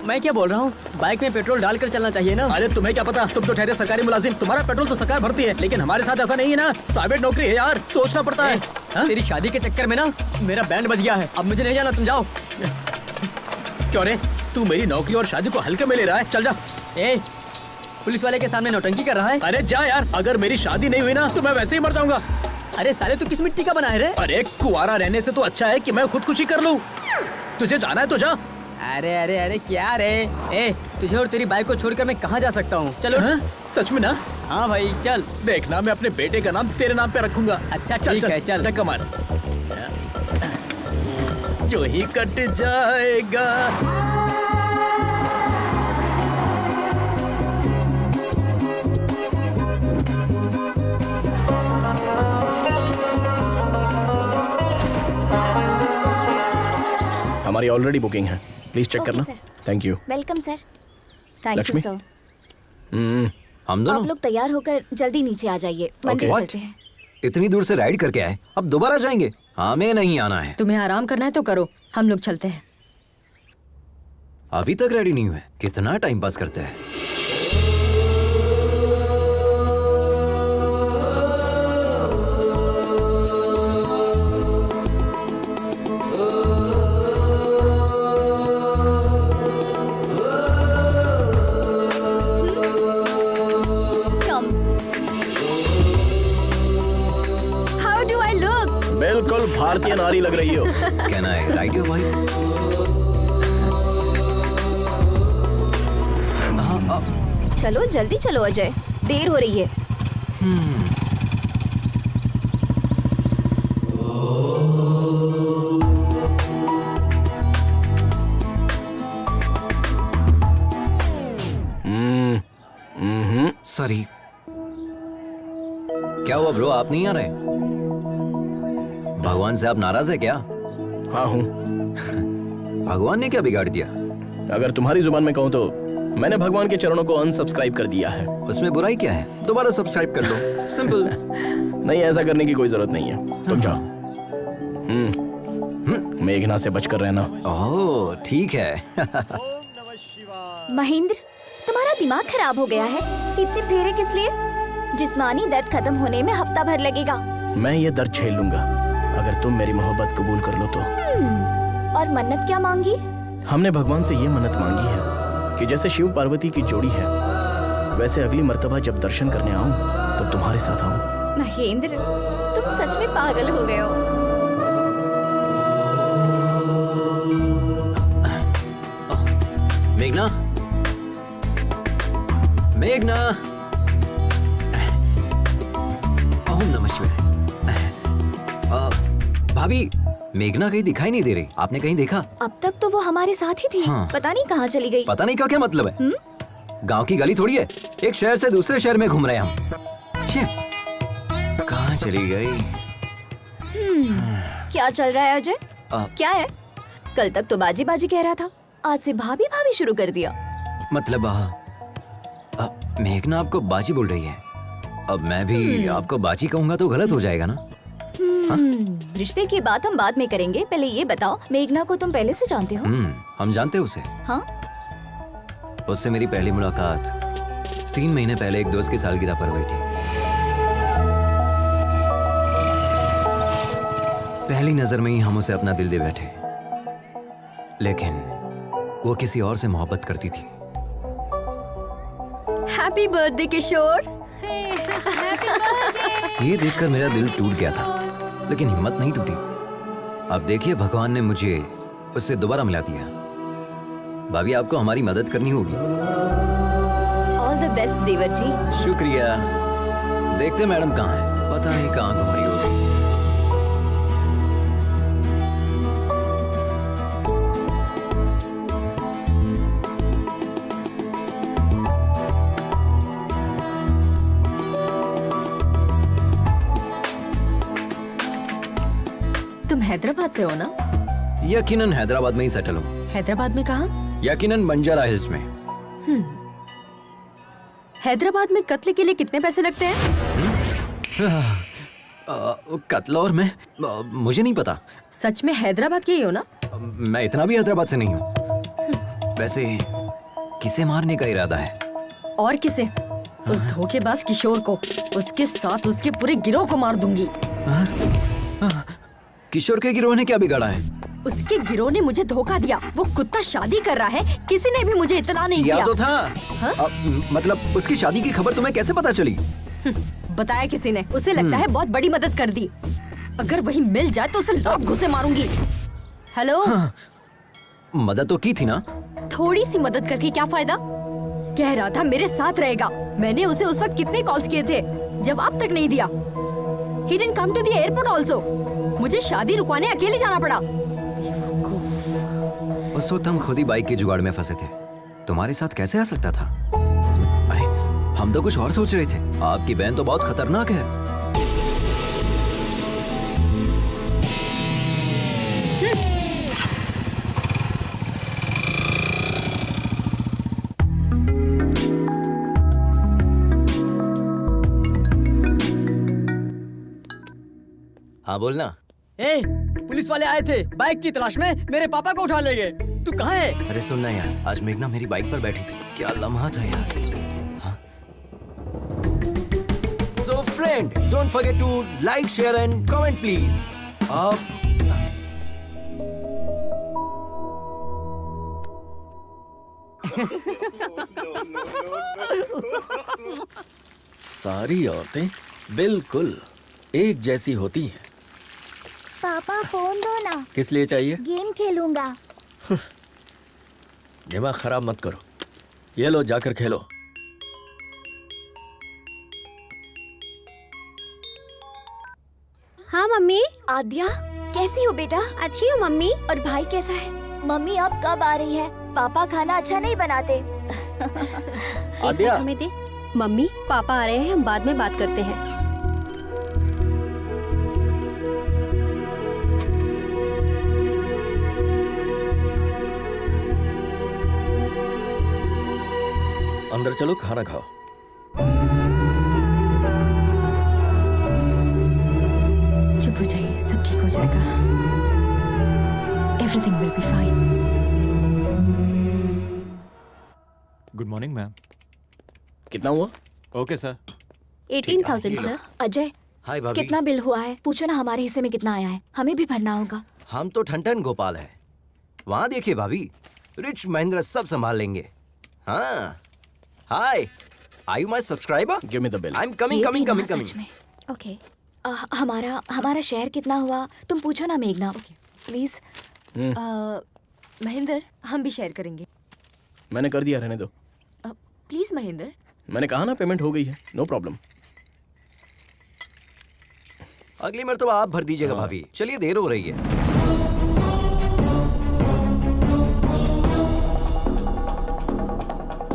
मैं क्या बोल रहा हूँ, बाइक में पेट्रोल डालकर चलना चाहिए ना। अरे तुम्हें क्या पता, तुम तो ठहरे सरकारी मुलाजिम, तुम्हारा पेट्रोल तो सरकार भरती है, लेकिन हमारे साथ ऐसा नहीं है ना। प्राइवेट नौकरी है यार, सोचना पड़ता है। तेरी शादी के चक्कर में ना मेरा बैंड बज गया है, अब मुझे नहीं जाना, तुम जाओ। क्यों रे, तू मेरी नौकरी और शादी को हल्के में ले रहा है? चल जा। पुलिस वाले के सामने नौटंकी कर रहा है। अरे जा यार, अगर मेरी शादी नहीं हुई ना तो मैं वैसे ही मर जाऊंगा। अरे साले तू किस मिट्टी का बना है रे? अरे कुआरा रहने से तो अच्छा है कि मैं खुदकुशी कर लूं। तुझे जाना है तो जा। अरे अरे अरे क्या रे? ए तुझे और तेरी बाइक को छोड़कर मैं कहाँ जा सकता हूँ? चलो। हाँ? सच में ना? हाँ भाई चल। देखना मैं अपने बेटे का नाम तेरे नाम पे रखूंगा। अच्छा ठीक है चल। धक्का मार। जो ही कट जाएगा। हमारी ऑलरेडी बुकिंग है, प्लीज चेक ओके, करना। Sir. Thank you. Welcome sir. Thank you Lakshmi? Sir. हम आप दोनों लोग तैयार होकर जल्दी नीचे आ जाइए, मंदिर What? चलते हैं। इतनी दूर से राइड करके आए, अब दोबारा जाएंगे? हमें नहीं आना है। तुम्हें आराम करना है तो करो, हम लोग चलते हैं। अभी तक रेडी नहीं हुए, कितना टाइम पास करते हैं। Come. How do I look? बिल्कुल भारतीय नारी लग रही हो। Can I ride your bike? चलो जल्दी चलो अजय, देर हो रही है। सॉरी। क्या हुआ ब्रो, आप नहीं आ रहे? भगवान से आप नाराज है क्या? हाँ हूँ। भगवान ने क्या बिगाड़ दिया? अगर तुम्हारी जुबान में कहूँ तो मैंने भगवान के चरणों को अनसब्सक्राइब कर दिया है। उसमें बुराई क्या है? दोबारा सब्सक्राइब कर लो, सिंपल। नहीं, ऐसा करने की कोई जरूरत नहीं है, तुम जाओ। मेघना से बचकर रहना। ओह ठीक है। महेंद्र, तुम्हारा दिमाग खराब हो गया है। इतने फेरे किस लिए? जिस्मानी दर्द खत्म होने में हफ्ता भर लगेगा। मैं ये दर्द झेल लूंगा अगर तुम मेरी मोहब्बत कबूल कर लो तो। और मन्नत क्या मांगी? हमने भगवान से ये मन्नत मांगी है कि जैसे शिव पार्वती की जोड़ी है वैसे अगली मर्तबा जब दर्शन करने आऊं तो तुम्हारे साथ आऊं। महेंद्र, तुम सच में पागल हो गए हो। मेघना, मेघना, ओम नमः शिवाय। भाभी, मेघना कहीं दिखाई नहीं दे रही, आपने कहीं देखा? अब तक तो वो हमारे साथ ही थी। हाँ। पता नहीं कहाँ चली गई। पता नहीं का क्या मतलब है? गांव की गली थोड़ी है, एक शहर से दूसरे शहर में घूम रहे हैं हम। छी, कहाँ चली गई? क्या चल रहा है अजय? क्या है? कल तक तो बाजी बाजी कह रहा था, आज से भाभी भाभी शुरू कर दिया। मतलब मेघना आपको बाजी बोल रही है। अब मैं भी आपको बाजी कहूंगा तो गलत हो जाएगा ना? रिश्ते की बात हम बाद में करेंगे, पहले ये बताओ मेघना को तुम पहले से जानते हो? हम जानते हैं उसे। हाँ? उससे मेरी पहली मुलाकात 3 महीने पहले एक दोस्त की सालगिरह पर हुई थी। पहली नजर में ही हम उसे अपना दिल दे बैठे, लेकिन वो किसी और से मोहब्बत करती थी। हैप्पी बर्थडे किशोर। ये देखकर मेरा दिल टूट गया था, लेकिन हिम्मत नहीं टूटी। अब देखिए, भगवान ने मुझे उससे दोबारा मिला दिया। भाभी, आपको हमारी मदद करनी होगी। ऑल द बेस्ट देवर जी। शुक्रिया। देखते मैडम कहाँ है, पता नहीं कहाँ घूम रही होगी। तुम हैदराबाद से हो ना? यकीनन हैदराबाद में ही सेटल हूँ। हैदराबाद में कहाँ? यकीनन बंजारा हिल्स में। हैदराबाद में कत्ल के लिए कितने पैसे लगते हैं? कत्ल और मैं मुझे नहीं पता। सच में हैदराबाद के ही हो ना? मैं इतना भी हैदराबाद से नहीं हूँ। वैसे किसे मारने का इरादा है? और किसे? उस धोखेबाज किशोर को, उसके साथ उसके पूरे गिरोह को मार दूंगी। किशोर के गिरोह ने क्या बिगाड़ा है? उसके गिरोह ने मुझे धोखा दिया। वो कुत्ता शादी कर रहा है, किसी ने भी मुझे इत्तला नहीं किया किया। तो था। हाँ? मतलब उसकी शादी की खबर तुम्हें कैसे पता चली? बताया किसी ने। उसे लगता है बहुत बड़ी मदद कर दी। अगर वही मिल जाए तो उसे लात घुसे मारूंगी। हेलो। हाँ, मदद तो की थी ना? थोड़ी सी मदद करके क्या फायदा? कह रहा था मेरे साथ रहेगा। मैंने उसे उस वक्त कितने कॉल्स किए थे, जवाब तक नहीं दिया। He didn't come to the airport also. मुझे शादी रुकवाने अकेले जाना पड़ा। उस वक्त हम खुद ही बाइक के जुगाड़ में फंसे थे। तुम्हारे साथ कैसे आ सकता था? अरे हम तो कुछ और सोच रहे थे। आपकी बहन तो बहुत खतरनाक है। हाँ बोलना। ए, पुलिस वाले आए थे बाइक की तलाश में, मेरे पापा को उठा ले गए। तू कहाँ है? अरे सुनना यार, आज मेघना मेरी बाइक पर बैठी थी। क्या लम्हा था यार। हाँ? So friend, don't forget to like, share and comment please. सारी औरतें बिल्कुल एक जैसी होती हैं। पापा फोन दो ना, किस लिए चाहिए? गेम खेलूंगा। दिमाग खराब मत करो। ये लो, जाकर खेलो। हाँ मम्मी। आद्या कैसी हो बेटा? अच्छी हूँ मम्मी। और भाई कैसा है? मम्मी अब कब आ रही है? पापा खाना अच्छा नहीं बनाते। आद्या। हमें दे। मम्मी पापा आ रहे हैं, हम बाद में बात करते हैं। अंदर चलो, खाना खाओ। चुप हो जाइए, सब ठीक हो जाएगा। Everything will be fine. Good morning ma'am. कितना हुआ? Okay sir. 18,000 सर। अजय हाय भाभी। कितना बिल हुआ है? पूछो ना हमारे हिस्से में कितना आया है, हमें भी भरना होगा। हम तो ठन गोपाल है। वहाँ देखिए भाभी, रिच महेंद्र सब संभाल लेंगे। हाँ। Hi, are you my subscriber? Give me the bill. I am coming ये कमिंग भी ना, कमिंग सच कमिंग। में। ओके। हमारा शेयर कितना हुआ तुम पूछो ना मेघना, प्लीज। महेंद्र, हम भी शेयर करेंगे। मैंने कर दिया, रहने दो। प्लीज महेंद्र। मैंने कहा ना पेमेंट हो गई है, नो प्रॉब्लम। अगली मर्तबा आप भर दीजिएगा हाँ। भाभी। चलिए देर हो रही है।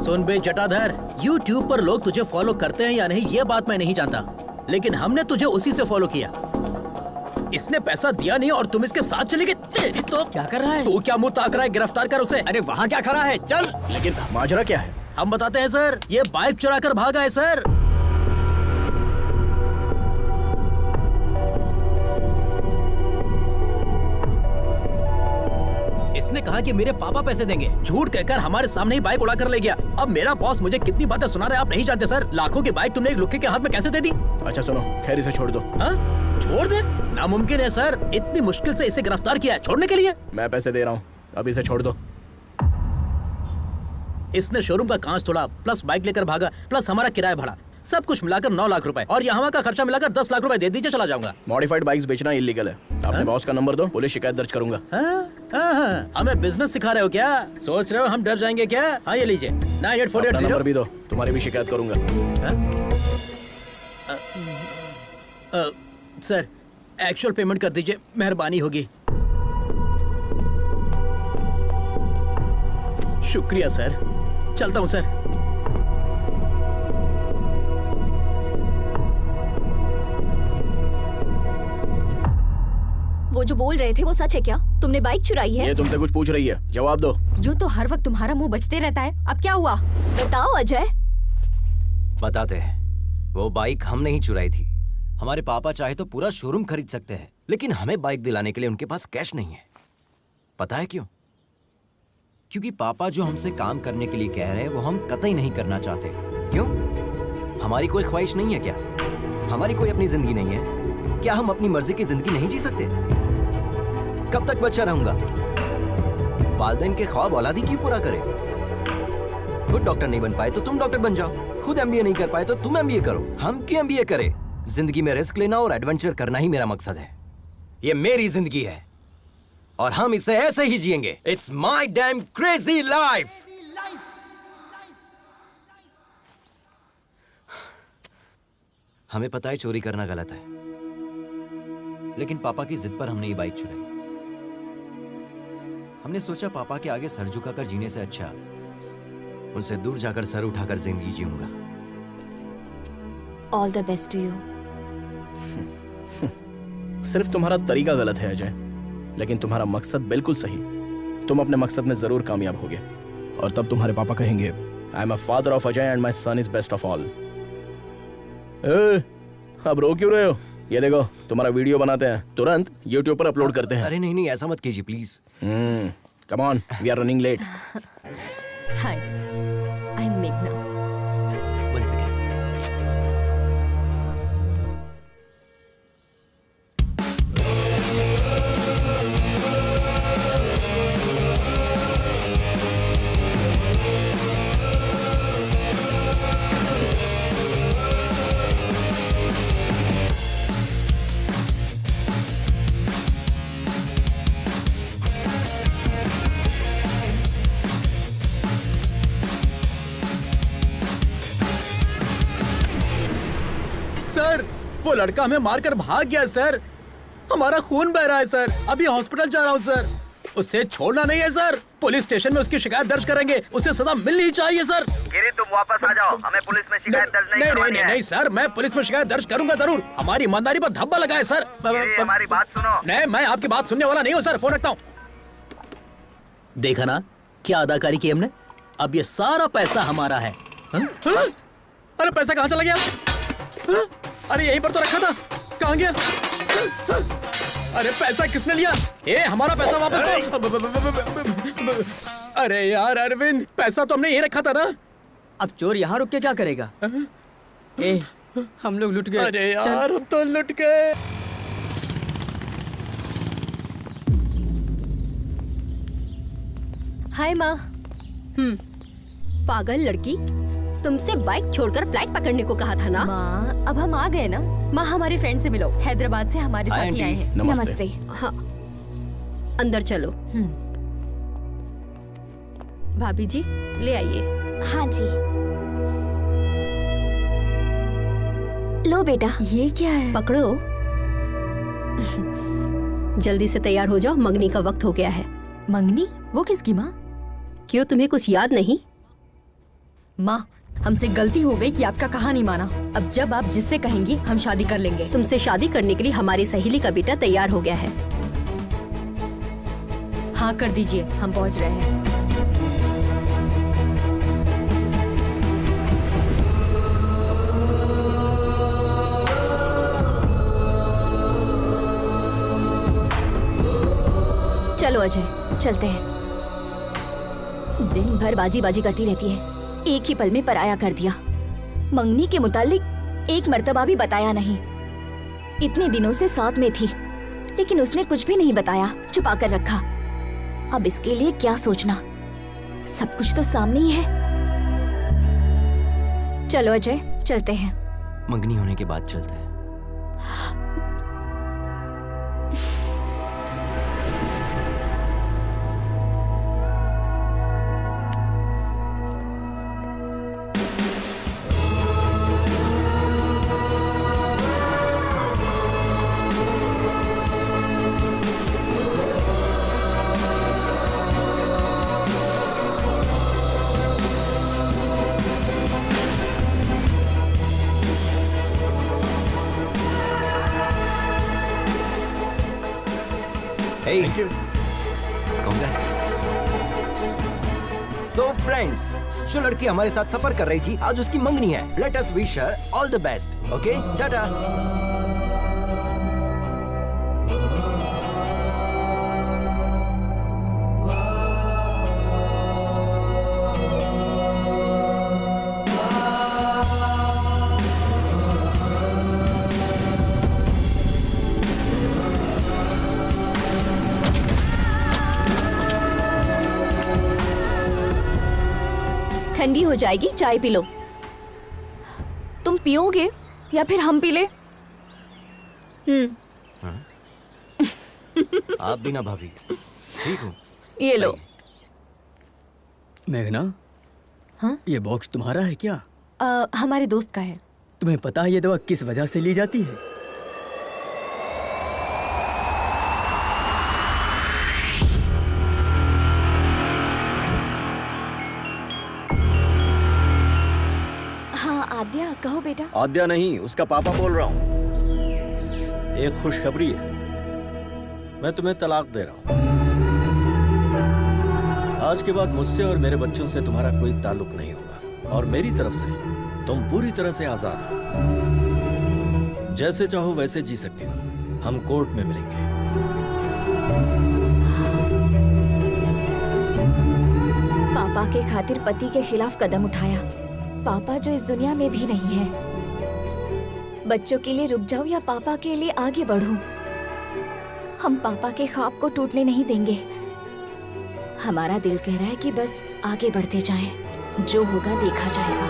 सुन बे जटाधर, YouTube पर लोग तुझे फॉलो करते हैं या नहीं ये बात मैं नहीं जानता, लेकिन हमने तुझे उसी से फॉलो किया। इसने पैसा दिया नहीं और तुम इसके साथ चले गए। तेरी तो क्या कर रहा है? तू क्या मुंह ताक रहा है? गिरफ्तार कर उसे। अरे वहाँ क्या खड़ा है? चल। लेकिन माजरा क्या है? हम बताते हैं सर, ये बाइक चुरा कर भागा है सर। इसने कहा कि मेरे पापा पैसे देंगे, झूठ कहकर हमारे सामने ही बाइक उड़ा कर ले गया। अब मेरा बॉस मुझे कितनी बातें सुना रहा है आप नहीं जानते सर। लाखों की बाइक तुमने एक लुक्के के हाथ में कैसे दे दी? अच्छा सुनो, खैर इसे छोड़ दो। हाँ? छोड़ दे? नामुमकिन है सर, इतनी मुश्किल से इसे गिरफ्तार किया है, छोड़ने के लिए। मैं पैसे दे रहा हूँ, अब इसे छोड़ दो। इसने शोरूम का कांच तोड़ा, प्लस बाइक लेकर भागा, प्लस हमारा किराया भरा, सब कुछ मिलाकर 9 लाख रुपए, और यहाँ का खर्चा मिलाकर 10 लाख रुपए दे दीजिए, चला जाऊंगा। मॉडिफाइड बाइक्स बेचना इलीगल है। अपने बॉस का नंबर दो, पुलिस शिकायत दर्ज करूंगा। हाँ, हमें बिजनेस सिखा रहे हो क्या? सोच रहे हो हम डर जाएंगे क्या? हाँ ये लीजिए, 9848 नंबर भी दो, तुम्हारी भी शिकायत करूंगा। सर एक्चुअल पेमेंट कर दीजिए, मेहरबानी होगी। शुक्रिया सर, चलता हूँ सर। वो जो बोल रहे थे वो सच है क्या? तुमने बाइक चुराई है? ये तुमसे कुछ पूछ रही है, जवाब दो। यूं तो हर वक्त तुम्हारा मुंह बचते रहता है, अब क्या हुआ? बताओ अजय। बताते हैं। वो बाइक हम नहीं चुराई थी। हमारे पापा चाहे तो पूरा शोरूम खरीद सकते हैं, लेकिन हमें बाइक दिलाने के लिए उनके पास कैश नहीं है। पता है क्यों? क्योंकि पापा जो हमसे काम करने के लिए कह रहे हैं वो हम कतई नहीं करना चाहते। क्यों? हमारी कोई ख्वाहिश नहीं है क्या? हमारी कोई अपनी जिंदगी नहीं है क्या? हम अपनी मर्जी की जिंदगी नहीं जी सकते? कब तक बच्चा रहूंगा? वालिदैन के ख्वाब औलादी क्यों पूरा करे? खुद डॉक्टर नहीं बन पाए तो तुम डॉक्टर बन जाओ, खुद एमबीए नहीं कर पाए तो तुम एमबीए करो, हम क्यों एमबीए करें? जिंदगी में रिस्क लेना और एडवेंचर करना ही मेरा मकसद है। ये मेरी जिंदगी है और हम इसे ऐसे ही जिएंगे। It's my dam crazy life. हमें पता है चोरी करना गलत है, लेकिन पापा की जिद पर हमने ये बाइक चुराई। हमने सोचा पापा के आगे सर झुकाकर जीने से अच्छा उनसे दूर जाकर सर उठाकर जिंदगी जीऊंगा। All the best to you. सिर्फ तुम्हारा तरीका गलत है अजय, लेकिन तुम्हारा मकसद बिल्कुल सही। तुम अपने मकसद में जरूर कामयाब होगे और तब तुम्हारे पापा कहेंगे I am a father of Ajay and my son is best of all. अब रो क्यों रहे हो? ये देखो तुम्हारा वीडियो बनाते हैं, तुरंत यूट्यूब पर अपलोड करते हैं। अरे नहीं नहीं, ऐसा मत कीजिए please. Come on, we are running late. Hi, I am मेघना। One second. सर, वो लड़का हमें मारकर भाग गया सर। हमारा खून बह रहा है सर। अभी हॉस्पिटल जा रहा हूँ सर। उसे छोड़ना नहीं है सर। पुलिस स्टेशन में उसकी शिकायत दर्ज करेंगे। उसे सजा मिलनी चाहिए सर। गिरी तुम वापस आ जाओ, हमें पुलिस में शिकायत दर्ज नहीं करवानी है। नहीं सर, मैं पुलिस में शिकायत दर्ज करूंगा जरूर। हमारी ईमानदारी पर धब्बा लगा है सर। गिरी, हमारी बात सुनो। नहीं, मैं आपकी बात सुनने वाला नहीं हूँ सर। फोन रखता हूँ। देखा ना क्या अदाकारी की हमने। अब ये सारा पैसा हमारा है। अरे पैसा कहाँ चला गया? अरे यहीं पर तो रखा था, कहाँ गया? अरे पैसा किसने लिया? हमारा पैसा वापस दो। अरे यार अरविंद, पैसा तो हमने यहीं रखा था ना। अब चोर यहाँ रुक के क्या करेगा? हम लोग लुट गए। अरे यार हम तो लुट गए। हाय माँ। पागल लड़की, तुमसे बाइक छोड़कर फ्लाइट पकड़ने को कहा था ना। माँ अब हम आ गए ना। माँ हमारी फ्रेंड से मिलो, हैदराबाद से हमारे साथ ही आए हैं। नमस्ते। हाँ, अंदर चलो। भाभी जी ले आइए। हाँ जी। लो बेटा। ये क्या है? पकड़ो। जल्दी से तैयार हो जाओ, मंगनी का वक्त हो गया है। मंगनी? वो किसकी माँ? क्यों, तुम्हें कुछ याद नहीं? माँ हमसे गलती हो गई कि आपका कहा नहीं माना। अब जब आप जिससे कहेंगी हम शादी कर लेंगे। तुमसे शादी करने के लिए हमारी सहेली का बेटा तैयार हो गया है। हाँ कर दीजिए, हम पहुँच रहे हैं। चलो अजय, चलते हैं। दिन भर बाजी बाजी करती रहती है, एक ही पल में पराया कर दिया। मंगनी के मुतालिक एक मर्तबा भी बताया नहीं। इतने दिनों से साथ में थी, लेकिन उसने कुछ भी नहीं बताया, छुपा कर रखा। अब इसके लिए क्या सोचना, सब कुछ तो सामने ही है। चलो अजय, चलते हैं। मंगनी होने के बाद चलते हैं। Hey, thank you. Congrats. So friends, जो लड़की हमारे साथ सफर कर रही थी, आज उसकी मंगनी है। Let us wish her all the best. Okay? Tata. ठंडी हो जाएगी, चाय पी लो। तुम पियोगे या फिर हम पी ले? आप भी ना भाभी, ठीक हूँ। ये लो। मेघना, हाँ? ये बॉक्स तुम्हारा है क्या? हमारे दोस्त का है। तुम्हें पता है ये दवा किस वजह से ली जाती है? हाँ आद्या, कहो बेटा। आद्या नहीं, उसका पापा बोल रहा हूँ। एक खुशखबरी है, मैं तुम्हें तलाक दे रहा हूँ। आज के बाद मुझसे और मेरे बच्चों से तुम्हारा कोई ताल्लुक नहीं होगा, और मेरी तरफ से तुम पूरी तरह से आजाद हो। जैसे चाहो वैसे जी सकती हो। हम कोर्ट में मिलेंगे। पापा के खातिर पति के खिलाफ कदम उठाया। पापा जो इस दुनिया में भी नहीं है। बच्चों के लिए रुक जाऊं या पापा के लिए आगे बढ़ूं? हम पापा के ख्वाब को टूटने नहीं देंगे। हमारा दिल कह रहा है कि बस आगे बढ़ते जाएं। जो होगा देखा जाएगा।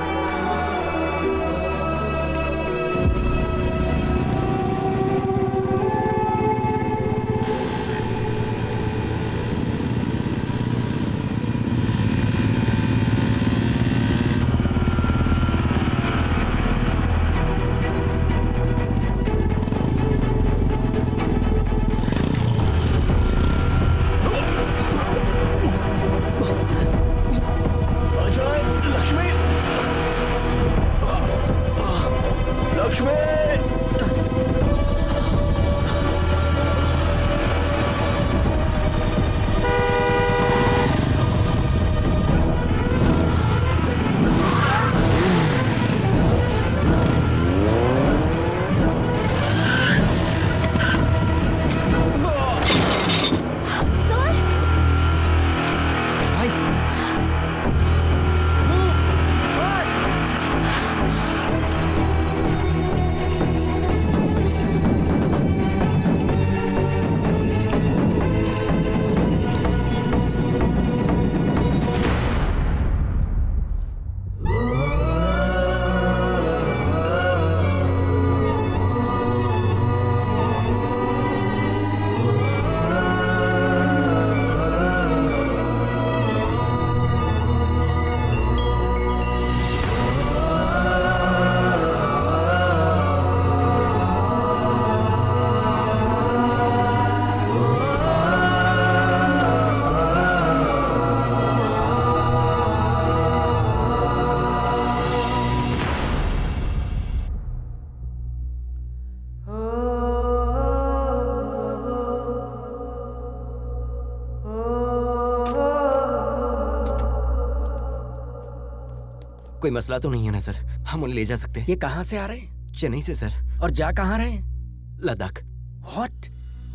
कोई मसला तो नहीं है ना सर? हम उन्हें ले जा सकते हैं। ये कहाँ से आ रहे हैं? चेन्नई से सर। और जा कहाँ रहे हैं? लद्दाख। व्हाट?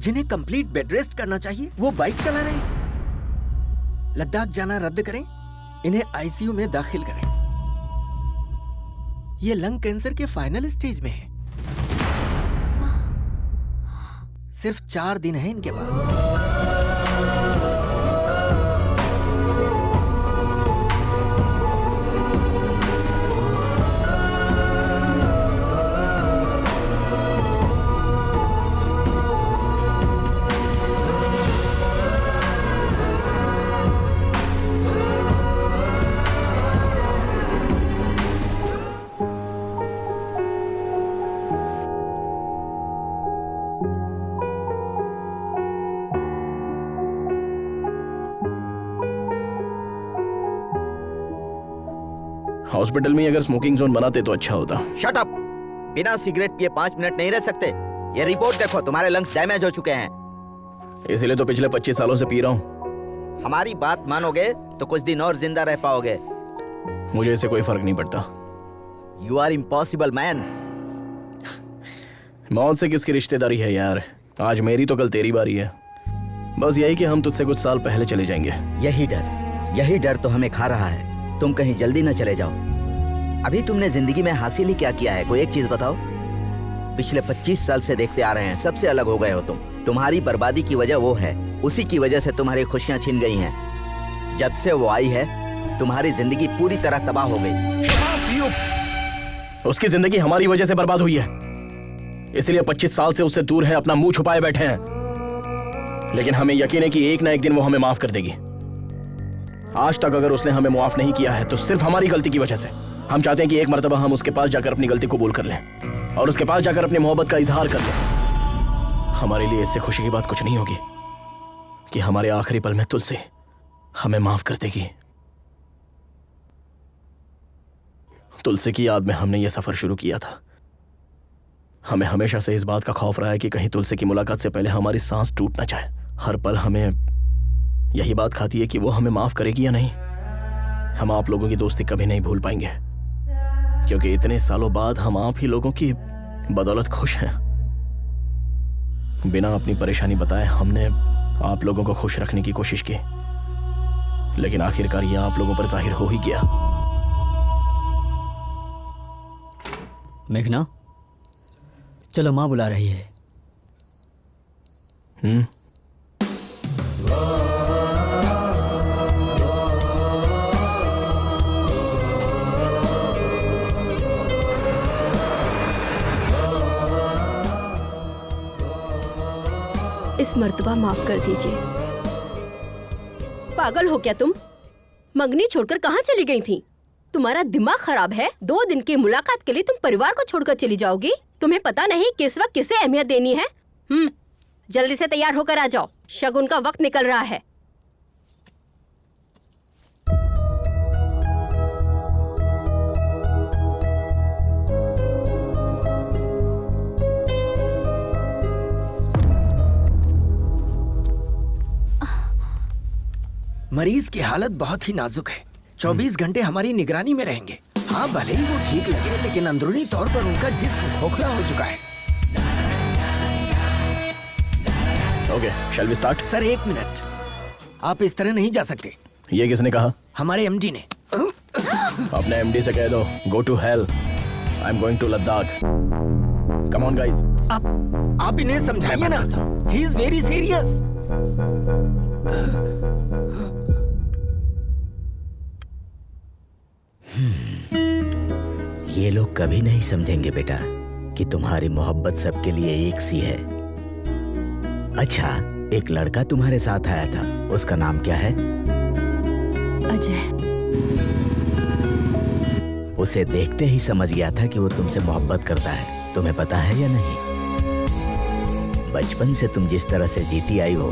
जिन्हें कंप्लीट बेड रेस्ट करना चाहिए वो बाइक चला रहे हैं। लद्दाख जाना रद्द करें, इन्हें आईसीयू में दाखिल करें। ये लंग कैंसर के फाइनल स्टेज में है। सिर्फ 4 दिन है इनके पास। हॉस्पिटल में अगर स्मोकिंग जोन बनाते तो अच्छा होता। Shut up! बिना सिगरेट पिए 5 मिनट नहीं रह सकते। ये रिपोर्ट देखो, तुम्हारे लंग्स डैमेज हो चुके हैं। इसीलिए तो पिछले 25 सालों से पी रहा हूँ। हमारी बात मानोगे तो कुछ दिन और जिंदा रह पाओगे। मुझे इससे कोई फर्क नहीं पड़ता। You are impossible man. मौत से किसकी रिश्तेदारी है यार? आज मेरी तो कल तेरी बारी है। बस यही कि हम तुझसे कुछ साल पहले चले जाएंगे। यही डर तो हमें खा रहा है। तुम कहीं जल्दी न चले जाओ। अभी तुमने जिंदगी में हासिल ही क्या किया है? कोई एक चीज बताओ। पिछले 25 साल से देखते आ रहे हैं, सबसे अलग हो गए हो तुम। तुम्हारी बर्बादी की वजह वो है, उसी की वजह से तुम्हारी खुशियां छिन गई हैं। जब से वो आई है तुम्हारी जिंदगी पूरी तरह तबाह हो गई। उसकी जिंदगी हमारी वजह से बर्बाद हुई है, इसलिए 25 साल से उससे दूर है, अपना मुंह छुपाए बैठे हैं। लेकिन हमें यकीन है कि एक ना एक दिन वो हमें माफ कर देगी। आज तक अगर उसने हमें माफ नहीं किया है तो सिर्फ हमारी गलती की वजह से। हम चाहते हैं कि एक मर्तबा हम उसके पास जाकर अपनी गलती कबूल कर लें और उसके पास जाकर अपनी मोहब्बत का इजहार कर लें। हमारे लिए इससे खुशी की बात कुछ नहीं होगी कि हमारे आखिरी पल में तुलसी हमें माफ कर देगी। तुलसी की याद में हमने यह सफर शुरू किया था। हमें हमेशा से इस बात का खौफ रहा है कि कहीं तुलसी की मुलाकात से पहले हमारी सांस टूट ना जाए। हर पल हमें यही बात खाती है कि वो हमें माफ करेगी या नहीं। हम आप लोगों की दोस्ती कभी नहीं भूल पाएंगे, क्योंकि इतने सालों बाद हम आप ही लोगों की बदौलत खुश हैं। बिना अपनी परेशानी बताए हमने आप लोगों को खुश रखने की कोशिश की, लेकिन आखिरकार यह आप लोगों पर जाहिर हो ही गया। मेघना, चलो माँ बुला रही है। इस मर्तबा माफ कर दीजिए। पागल हो क्या तुम? मंगनी छोड़कर कहाँ चली गई थी? तुम्हारा दिमाग खराब है? 2 दिन की मुलाकात के लिए तुम परिवार को छोड़कर चली जाओगी? तुम्हें पता नहीं किस वक्त किसे अहमियत देनी है? जल्दी से तैयार होकर आ जाओ, शगुन का वक्त निकल रहा है। मरीज की हालत बहुत ही नाजुक है। 24 घंटे हमारी निगरानी में रहेंगे। हाँ, भले ही वो ठीक लगे, लेकिन अंदरूनी तौर पर उनका जिस्म खोखला हो चुका है। Okay, shall we start? Sir 1 minute, आप इस तरह नहीं जा सकते। ये किसने कहा? हमारे एमडी ने। अपने एमडी से कह दो, go to hell, I am going to Ladakh. Come on guys. आप इन्हें समझाइए ना, ही इज वेरी सीरियस। ये लोग कभी नहीं समझेंगे बेटा कि तुम्हारी मोहब्बत सबके लिए एक सी है। अच्छा, एक लड़का तुम्हारे साथ आया था, उसका नाम क्या है? अजय। उसे देखते ही समझ गया था कि वो तुमसे मोहब्बत करता है। तुम्हें पता है या नहीं? बचपन से तुम जिस तरह से जीती आई हो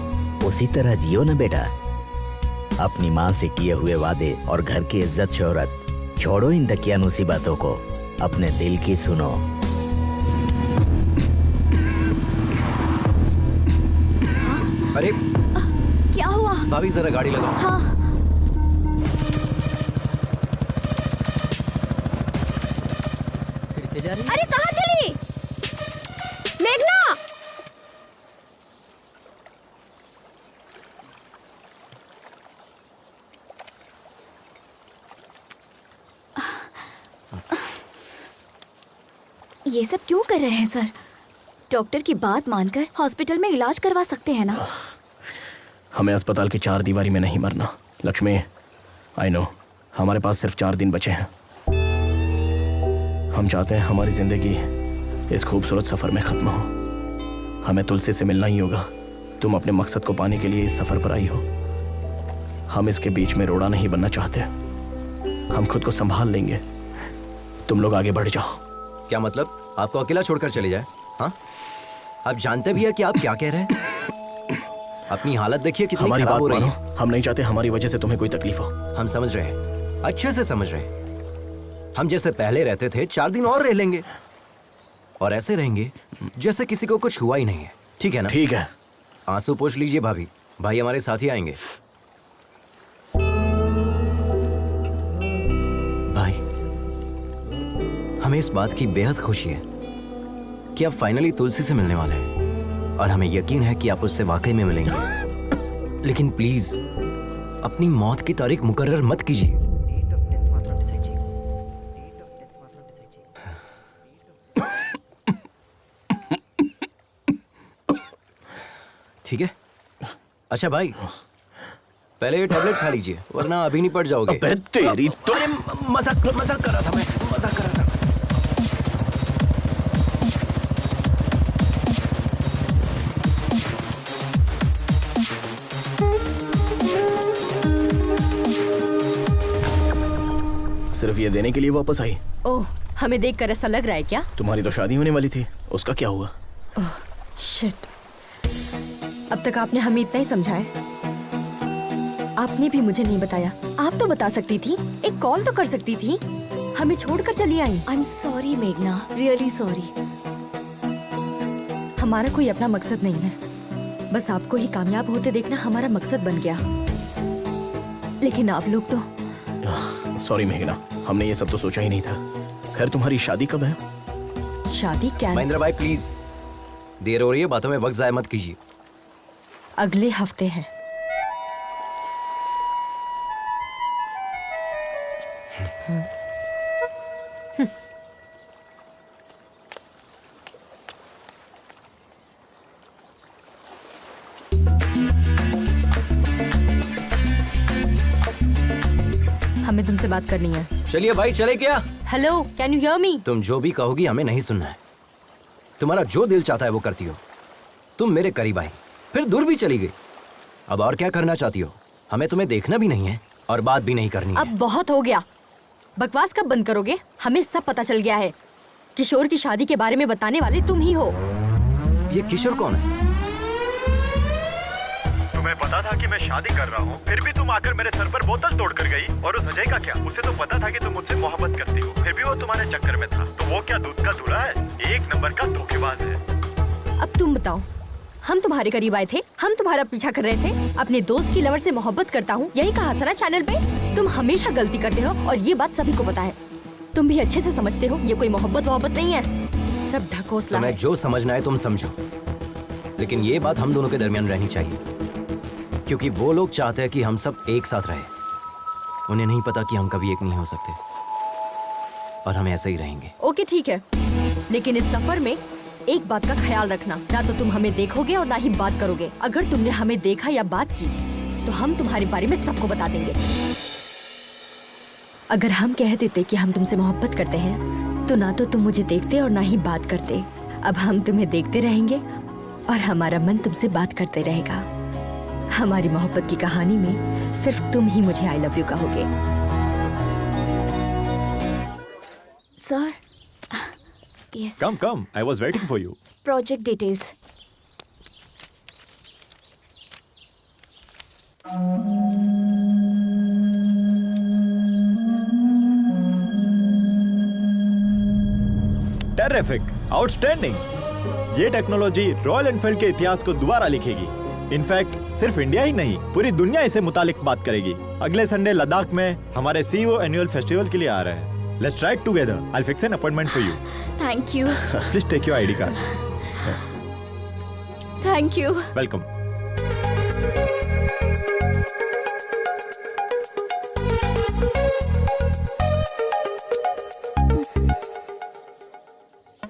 उसी तरह जियो ना बेटा। अपनी माँ से किए हुए वादे और घर की इज्जत शोहरत छोड़ो, इन दकियानूसी बातों को, अपने दिल की सुनो। अरे क्या हुआ? भाभी जरा गाड़ी लगाओ। हाँ। अरे कहाँ चली मेघना? ये सब क्यों कर रहे हैं सर? डॉक्टर की बात मानकर हॉस्पिटल में इलाज करवा सकते हैं ना? हमें अस्पताल की 4 दीवारी में नहीं मरना। लक्ष्मी, आई नो, हमारे पास सिर्फ 4 दिन बचे हैं। हम चाहते हैं हमारी जिंदगी इस खूबसूरत सफर में खत्म हो। हमें तुलसी से मिलना ही होगा। तुम अपने मकसद को पाने के लिए इस सफर पर आई हो। हम इसके बीच में रोड़ा नहीं बनना चाहते। हम खुद को संभाल लेंगे, तुम लोग आगे बढ़ जाओ। क्या मतलब? आपको अकेला छोड़कर चले जाए? हाँ, आप जानते भी है कि आप क्या कह रहे हैं? अपनी हालत देखिए कितनी हमारी खराब बात हो रही मानो। है। हम नहीं चाहते हमारी वजह से तुम्हें कोई तकलीफ हो। हम समझ रहे हैं, अच्छे से समझ रहे हैं। हम जैसे पहले रहते थे 4 दिन और रह लेंगे, और ऐसे रहेंगे जैसे किसी को कुछ हुआ ही नहीं है। ठीक है ना? ठीक है। आंसू पोंछ लीजिए भाभी, भाई हमारे साथ ही आएंगे। भाई, हमें इस बात की बेहद खुशी है कि आप फाइनली तुलसी से मिलने वाले हैं, और हमें यकीन है कि आप उससे वाकई में मिलेंगे। लेकिन प्लीज अपनी मौत की तारीख मुकर्रर मत कीजिए। ठीक है? अच्छा भाई, पहले ये टैबलेट खा लीजिए वरना अभी नहीं पड़ जाओगे। अबे तेरी तो अरे मजाक कर रहा था मैं, मजाक कर रहा था। सिर्फ ये देने के लिए वापस आई? ओह, हमें देखकर ऐसा लग रहा है क्या? तुम्हारी तो शादी होने वाली थी, उसका क्या हुआ? ओह शिट, अब तक आपने हमें इतना ही समझाया। आपने भी मुझे नहीं बताया। आप तो बता सकती थी, एक कॉल तो कर सकती थी। हमें छोड़कर चली आई। आई एम सॉरी मेघना, रियली सॉरी। हमारा कोई अपना मकसद नहीं है, बस आपको ही कामयाब होते देखना हमारा मकसद बन गया। लेकिन आप लोग तो। सॉरी मेघना, हमने ये सब तो सोचा ही नहीं था। खैर तुम्हारी शादी कब है? शादी क्या? महेंद्र भाई प्लीज, देर हो रही है, बातों में वक्त जाया मत कीजिए। अगले हफ्ते है। हमें तुमसे बात करनी है। चलिए भाई, चले क्या? Hello, can you hear me? तुम जो भी कहोगी हमें नहीं सुनना है। तुम्हारा जो दिल चाहता है वो करती हो। तुम मेरे करीब आई, फिर दूर भी चली गई। अब और क्या करना चाहती हो? हमें तुम्हें देखना भी नहीं है और बात भी नहीं करनी है। अब बहुत हो गया, बकवास कब बंद करोगे? हमें सब पता चल गया है। किशोर की शादी के बारे में बताने वाले तुम ही हो। ये किशोर कौन है? तुम्हें पता था कि मैं शादी कर रहा हूँ, फिर भी तुम आकर मेरे सर पर बोतल तोड़ कर गई। और उस अजय का क्या? उसे तो पता था कि तुम मुझसे मोहब्बत करती हो, फिर भी वो तुम्हारे चक्कर में था। तो वो क्या दूध का दूल्हा है? एक नंबर का धोखेबाज है। अब तुम बताओ, हम तुम्हारे करीब आए थे, हम तुम्हारा पीछा कर रहे थे। अपने दोस्त की लवर से मोहब्बत करता हूँ, यही कहा था ना चैनल पे। तुम हमेशा गलती करते हो और ये बात सभी को पता है। तुम भी अच्छे से समझते हो ये कोई मोहब्बत नहीं है, सब ढकोसला है। तुम्हें जो समझना है तुम समझो, लेकिन ये बात हम दोनों के दरमियान रहनी चाहिए, क्योंकि वो लोग चाहते हैं कि हम सब एक साथ रहें। उन्हें नहीं पता कि हम कभी एक नहीं हो सकते और हम ऐसे ही रहेंगे। ओके ठीक है, लेकिन इस सफर में एक बात का ख्याल रखना, ना तो तुम हमें देखोगे और ना ही बात करोगे। अगर तुमने हमें देखा या बात की तो हम तुम्हारे बारे में सबको बता देंगे। अगर हम कह देते कि हम तुमसे मोहब्बत करते हैं तो ना तो तुम मुझे देखते और ना ही बात करते। अब हम तुम्हें देखते रहेंगे और हमारा मन तुमसे बात करते रहेगा। हमारी मोहब्बत की कहानी में सिर्फ तुम ही मुझे आई लव यू कहोगे। Sir, yes, come, I was waiting for you. Project details. Terrific, outstanding. ये टेक्नोलॉजी रॉयल एनफील्ड के इतिहास को दोबारा लिखेगी। इनफैक्ट सिर्फ इंडिया ही नहीं, पूरी दुनिया इसे मुतालिक बात करेगी। अगले संडे लद्दाख में हमारे सीईओ एनुअल फेस्टिवल के लिए आ रहे हैं। Let's try together. I fix an appointment for you. Thank you. Please take your ID cards. Thank you. Welcome.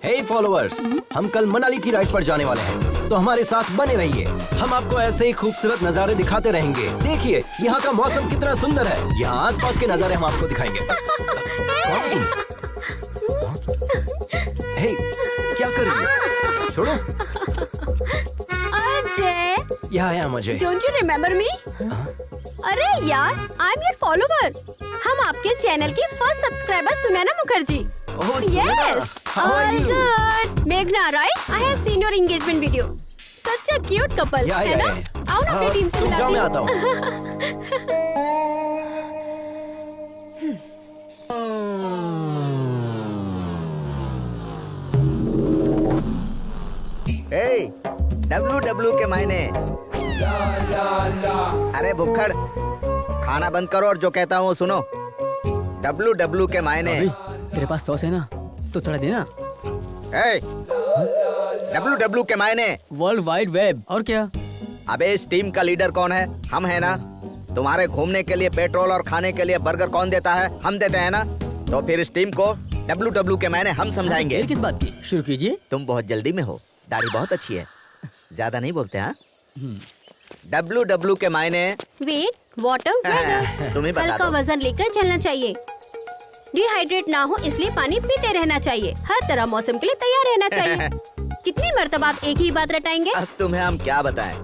Hey followers, हम कल मनाली की राइड पर जाने वाले हैं, तो हमारे साथ बने रहिए। हम आपको ऐसे ही खूबसूरत नज़ारे दिखाते रहेंगे। देखिए यहाँ का मौसम कितना सुंदर है। यहाँ आसपास के नज़ारे हम आपको दिखाएंगे। कौन तुम? हे, क्या कर रही है? छोड़ो। अजय, यहाँ आया मुझे। Don't you remember me? अरे यार, आई एम योर फॉलोवर। हम आपके चैनल की first subscriber Sunaina Mukherjee. Oh, Yes, how are all you? good. Meghna, right? I have seen your engagement video. Such a cute couple, Yeah, है ना? yeah. आओ ना अपनी टीम से तुम मिलाते जाओ, मैं हैं। आता WW के मायने। अरे भुक्खड़, खाना बंद करो और जो कहता हूँ सुनो। WW के मायने। तेरे पास सॉस है ना, तो थोड़ा देना। WW के मायने वर्ल्ड वाइड वेब। और क्या? अबे इस टीम का लीडर कौन है? हम है ना। तुम्हारे घूमने के लिए पेट्रोल और खाने के लिए बर्गर कौन देता है? हम देते हैं ना। तो फिर इस टीम को WW के मायने हम समझाएंगे। किस बात की? शुरू कीजिए। तुम बहुत जल्दी में हो, दाढ़ी बहुत अच्छी है, ज्यादा नहीं बोलते हाँ? WW के मायने वेट वाटर वेदर। तुम ही बता हल्का दो। वजन लेकर चलना चाहिए, डिहाइड्रेट ना हो इसलिए पानी पीते रहना चाहिए, हर तरह मौसम के लिए तैयार रहना चाहिए। कितनी मर्तबा आप एक ही बात रटाएंगे? अब तुम्हें हम क्या बताएं?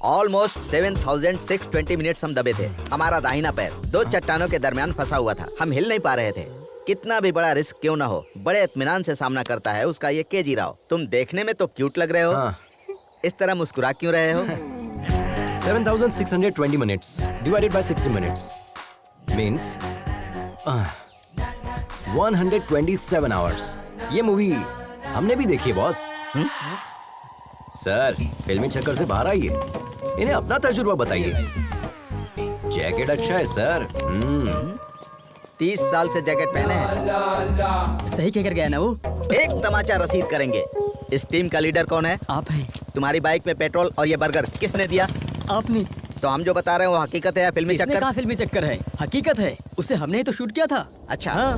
ऑलमोस्ट 7,620 मिनट्स हम दबे थे। हमारा दाहिना पैर 2 चट्टानों के दरमियान फंसा हुआ था, हम हिल नहीं पा रहे थे। कितना भी बड़ा रिस्क क्यों ना हो, बड़े इत्मीनान से सामना करता है उसका ये केजी राव। तुम देखने में तो क्यूट लग रहे हो, हाँ। इस तरह मुस्कुरा क्यों रहे हो? 7,620 minutes divided by 60 minutes means 127 hours. ये मूवी हमने भी देखी है बॉस। सर फिल्मी चक्कर से बाहर आइए, इन्हें अपना तजुर्बा बताइए। जैकेट अच्छा है सर। 30 साल से जैकेट पहने हैं। सही कहकर गया ना वो। एक तमाचा रसीद करेंगे। इस टीम का लीडर कौन है? आप हैं। तुम्हारी बाइक में पेट्रोल और ये बर्गर किसने दिया? आपने। तो हम जो बता रहे हैं वो हकीकत है या फिल्मी किसने चक्कर? कहा फिल्मी चक्कर है? हकीकत है, उसे हमने ही तो शूट किया था। अच्छा। हाँ।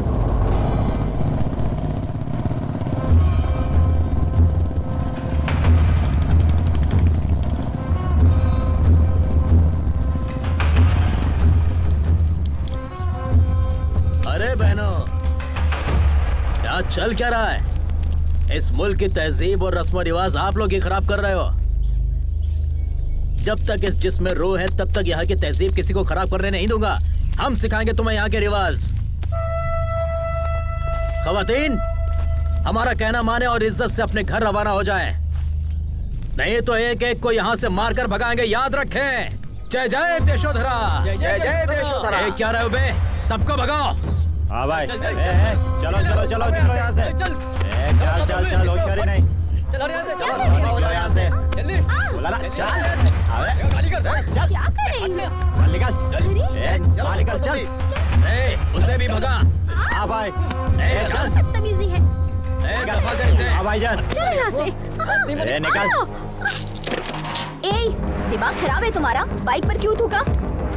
अरे बहनों, क्या चल क्या रहा है? इस मुल्क की तहजीब और रस्म रिवाज आप लोग ही खराब कर रहे हो। जब तक इस जिस्म में रूह है तब तक यहाँ की तहजीब किसी को खराब करने नहीं दूंगा। हम सिखाएंगे तुम्हें यहाँ के रिवाज। खवातीन, हमारा कहना माने और इज्जत से अपने घर रवाना हो जाएं। नहीं तो एक एक को यहाँ से मारकर भगाएंगे, याद रखें। जय जय देशोधरा। जय जय देशोधरा। क्या रहे हो बे? सबको भगाओ। हाँ भाई, चलो चलो चलो चलो यहाँ से। चल चल चल, होशियारी नहीं। चलो यहाँ से, चलो यहाँ से। जल्दी। बोला ना, चल। अबे, गाड़ी कर। चल। क्या कर रही हो? चल निकल। चल निकल, चल। उसे भी भगा। हाँ भाई। चल। बदतमीजी है। दफा कर इसे। हाँ भाईजान। चल यहाँ से। निकल। ए, दिमाग खराब है तुम्हारा? बाइक पर क्यों थूका?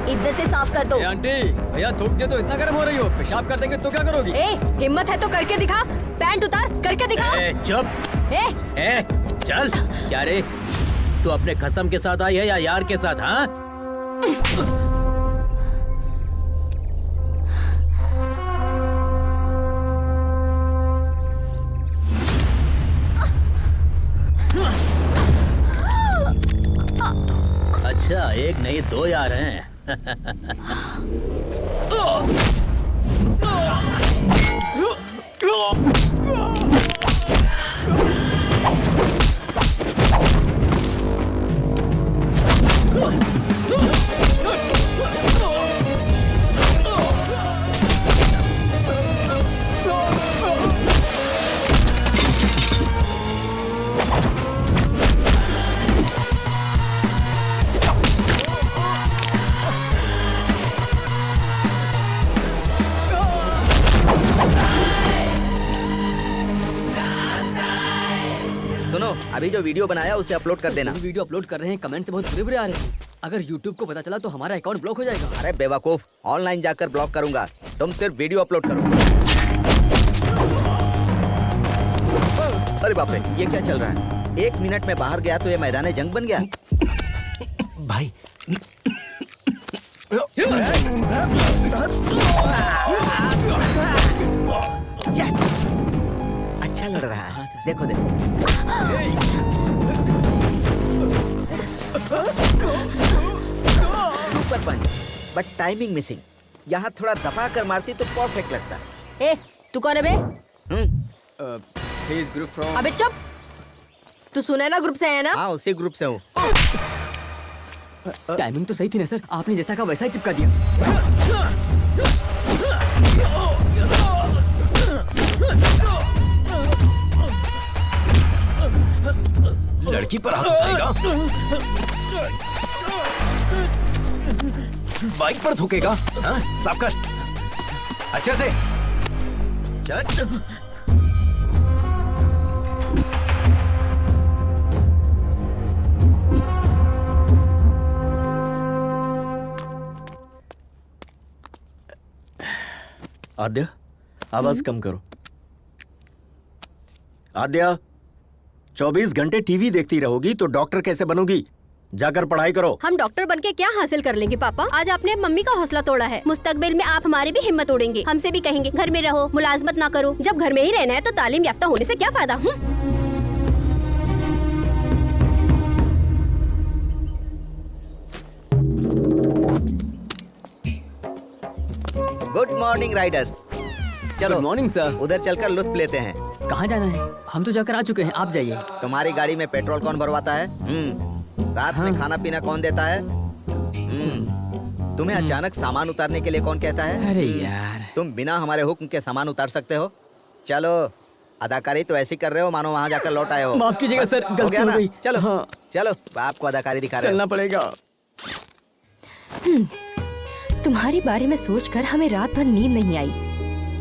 इज्जत से साफ कर दो। आंटी, भैया थूक दे तो इतना गर्म हो रही हो, पेशाब कर देंगे तो क्या करोगी? ए, हिम्मत है तो करके दिखा। पैंट उतार, करके दिखा। चुप। ए, चल। क्या रे, तू अपने कसम के साथ आई है या यार के साथ? हाँ, अच्छा, एक नहीं 2 यार हैं। सुनो, अभी जो वीडियो बनाया उसे अपलोड कर देना। वीडियो अपलोड कर रहे हैं, कमेंट से बहुत बुरे-बुरे आ रहे हैं। अगर YouTube को पता चला तो हमारा अकाउंट ब्लॉक हो जाएगा। अरे बेवकूफ, ऑनलाइन जाकर ब्लॉक करूंगा। तुम सिर्फ वीडियो अपलोड करो। अरे बाप रे, ये क्या चल रहा है? 1 मिनट में बाहर गया तो ये मैदान जंग बन गया। भाई अच्छा लड़ रहा है, देखो देखो। Super punch, but timing missing. यहाँ थोड़ा दबा कर मारती तो परफेक्ट लगता। ए, तू कौन है बे? Group from. अबे चुप। तू सुनैना ग्रुप से है ना? हाँ, उसी ग्रुप से हूँ। टाइमिंग तो सही थी ना सर, आपने जैसा कहा वैसा ही चिपका दिया। लड़की पर हाथ उठाएगा, बाइक पर थूकेगा। हाँ, साफ कर अच्छे से। चल। आद्या, आवाज कम करो। आद्या, 24 घंटे टीवी देखती रहोगी तो डॉक्टर कैसे बनोगी? जाकर पढ़ाई करो। हम डॉक्टर बनके क्या हासिल कर लेंगे पापा? आज आपने मम्मी का हौसला तोड़ा है। मुस्तकबिल में आप हमारी भी हिम्मत तोड़ेंगे। हमसे भी कहेंगे घर में रहो, मुलाजमत ना करो। जब घर में ही रहना है तो तालीम याफ्ता होने से क्या फायदा? Good morning Riders. चलो गुड मॉर्निंग सर। उधर चलकर लुत्फ लेते हैं। कहाँ जाना है? हम तो जाकर आ चुके हैं, आप जाइए। तुम्हारी गाड़ी में पेट्रोल कौन भरवाता है? रात में खाना पीना कौन देता है? तुम्हें अचानक सामान उतारने के लिए कौन कहता है? अरे यार, तुम बिना हमारे हुक्म के सामान उतार सकते हो? चलो, अदाकारी तो ऐसी कर रहे हो मानो वहाँ जाकर लौट आए हो। माफ कीजिएगा सर, गलती हो गई। चलो हाँ, चलो, बाप को अदाकारी दिखा रहे हो। चलना पड़ेगा। तुम्हारे बारे में सोचकर हमें रात भर नींद नहीं आई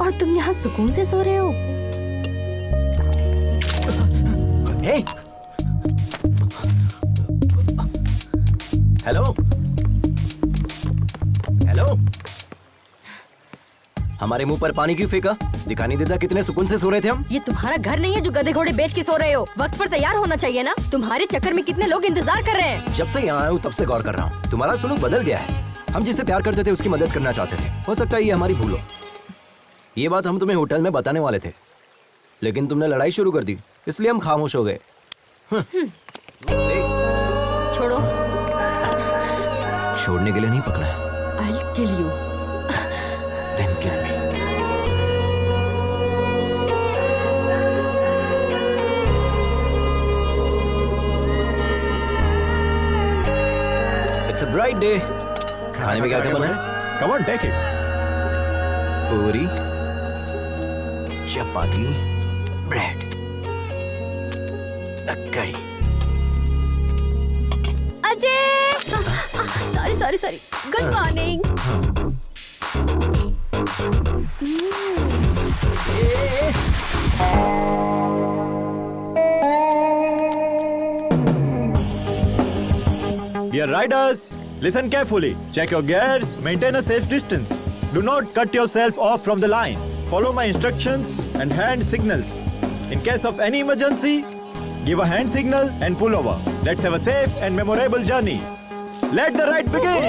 और तुम यहाँ सुकून से सो रहे हो। हे हेलो हेलो, हमारे मुंह पर पानी क्यों फेंका? दिखाई नहीं देता कितने सुकून से सो रहे थे हम? ये तुम्हारा घर नहीं है जो गधे घोड़े बेच के सो रहे हो। वक्त पर तैयार होना चाहिए ना। तुम्हारे चक्कर में कितने लोग इंतजार कर रहे हैं। जब से यहाँ आया हूँ तब से गौर कर रहा हूँ, तुम्हारा सुलूक बदल गया है। हम जिसे प्यार करते थे उसकी मदद करना चाहते थे। हो सकता है ये हमारी भूल हो। ये बात हम तुम्हें होटल में बताने वाले थे, लेकिन तुमने लड़ाई शुरू कर दी, इसलिए हम खामोश हो गए। छोड़ो। छोड़ने के लिए नहीं पकड़ा है। I'll kill you. Then kill me. It's a bright day. खाने में क्या क्या बना है? Come on, take it. पूरी, चपाती, ब्रेड, कड़ी। Ajay, sorry. Good morning. Dear riders, listen carefully. Check your gears. Maintain a safe distance. Do not cut yourself off from the line. Follow my instructions and hand signals. In case of any emergency, give a hand signal and pull over. Let's have a safe and memorable journey. Let the ride begin.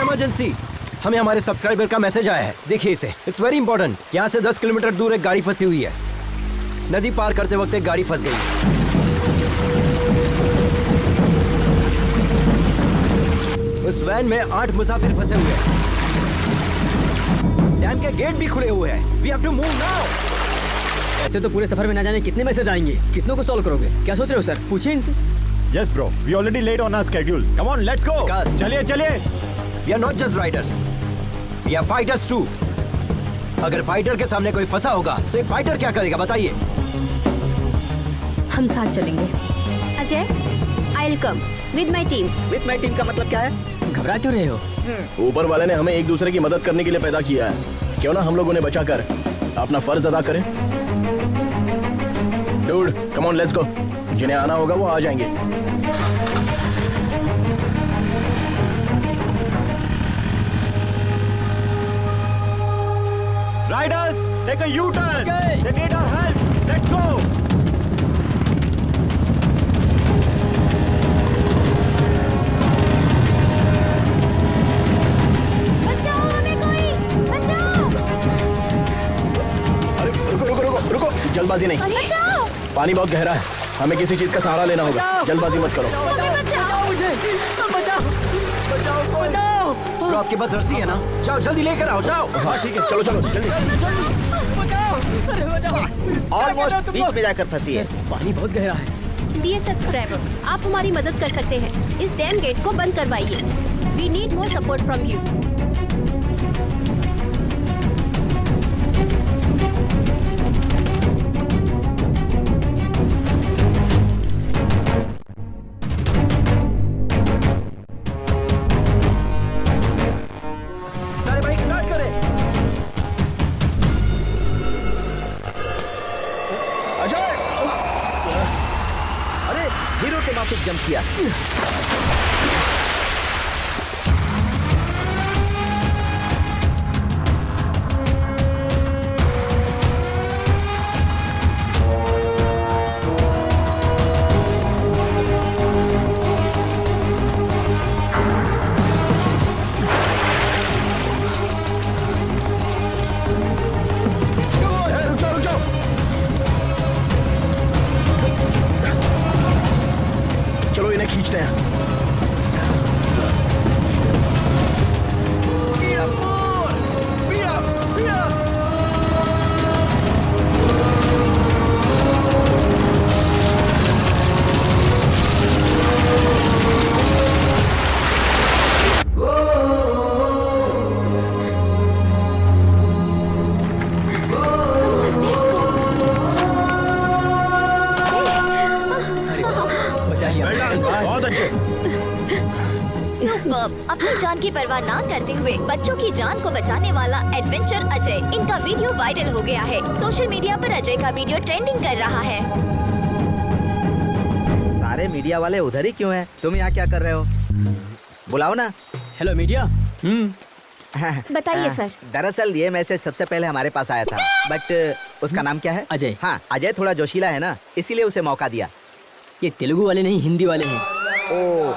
Emergency, हमें हमारे subscriber का message आया है। देखिए इसे, it's very important. यहाँ से 10 kilometre दूर एक गाड़ी फंसी हुई है। नदी पार करते वक्त एक गाड़ी फंस गई। उस वैन में 8 मुसाफिर फंसे हुए हैं। डैम के गेट भी खुले हुए हैं। We have to move now. ऐसे तो पूरे सफर में ना जाने कितने मैसेज आएंगे। कितनों को सॉल्व करोगे? क्या सोच रहे हो सर? पूछिए इनसे। Yes, bro. We already late on our schedule. Come on, let's go. चलिए। We are not just riders. We are fighters too. अगर फाइटर के सामने कोई फंसा होगा तो एक फाइटर क्या करेगा बताइए? हम साथ चलेंगे। Ajay, I'll come with my team. With my team का मतलब क्या है? घबरा क्यों रहे हो? ऊपर वाले ने हमें एक दूसरे की मदद करने के लिए पैदा किया है। क्यों ना हम लोग उन्हें बचाकर अपना फर्ज अदा करें? Dude, come on, let's go. जिन्हें आना होगा वो आ जाएंगे। Riders, take a U-turn. They need our help. Let's go. बचाओ हमें कोई, बचाओ। अरे रुको, जल्दबाजी नहीं। बचाओ। पानी बहुत गहरा है, हमें किसी चीज का सहारा लेना होगा। जल्दबाजी मत करो। तो आपके पास रस्सी है ना? जाओ जल्दी लेकर आओ, जाओ। हाँ ठीक है, चलो जल्दी। ऑलमोस्ट बीच में जाकर फंसी है। पानी बहुत गहरा है। डियर सब्सक्राइबर, आप हमारी मदद कर सकते हैं। इस डैम गेट को बंद करवाइए। We need more support from you. किया। चलो इन्हें खींचते हैं। बहुत अच्छे। सुपर्ब। अपनी जान की परवाह ना करते हुए बच्चों की जान को बचाने वाला एडवेंचर अजय, इनका वीडियो वायरल हो गया है। सोशल मीडिया पर अजय का वीडियो ट्रेंडिंग कर रहा है। सारे मीडिया वाले उधर ही क्यों हैं? तुम यहाँ क्या कर रहे हो? बुलाओ ना। Hello media. बताइए सर। दरअसल ये मैसेज सबसे पहले हमारे पास आया था, बट उसका नाम क्या है? अजय। हाँ, अजय थोड़ा जोशीला है ना, इसीलिए उसे मौका दिया। ये तेलुगु वाले नहीं, हिंदी वाले हैं। ओ,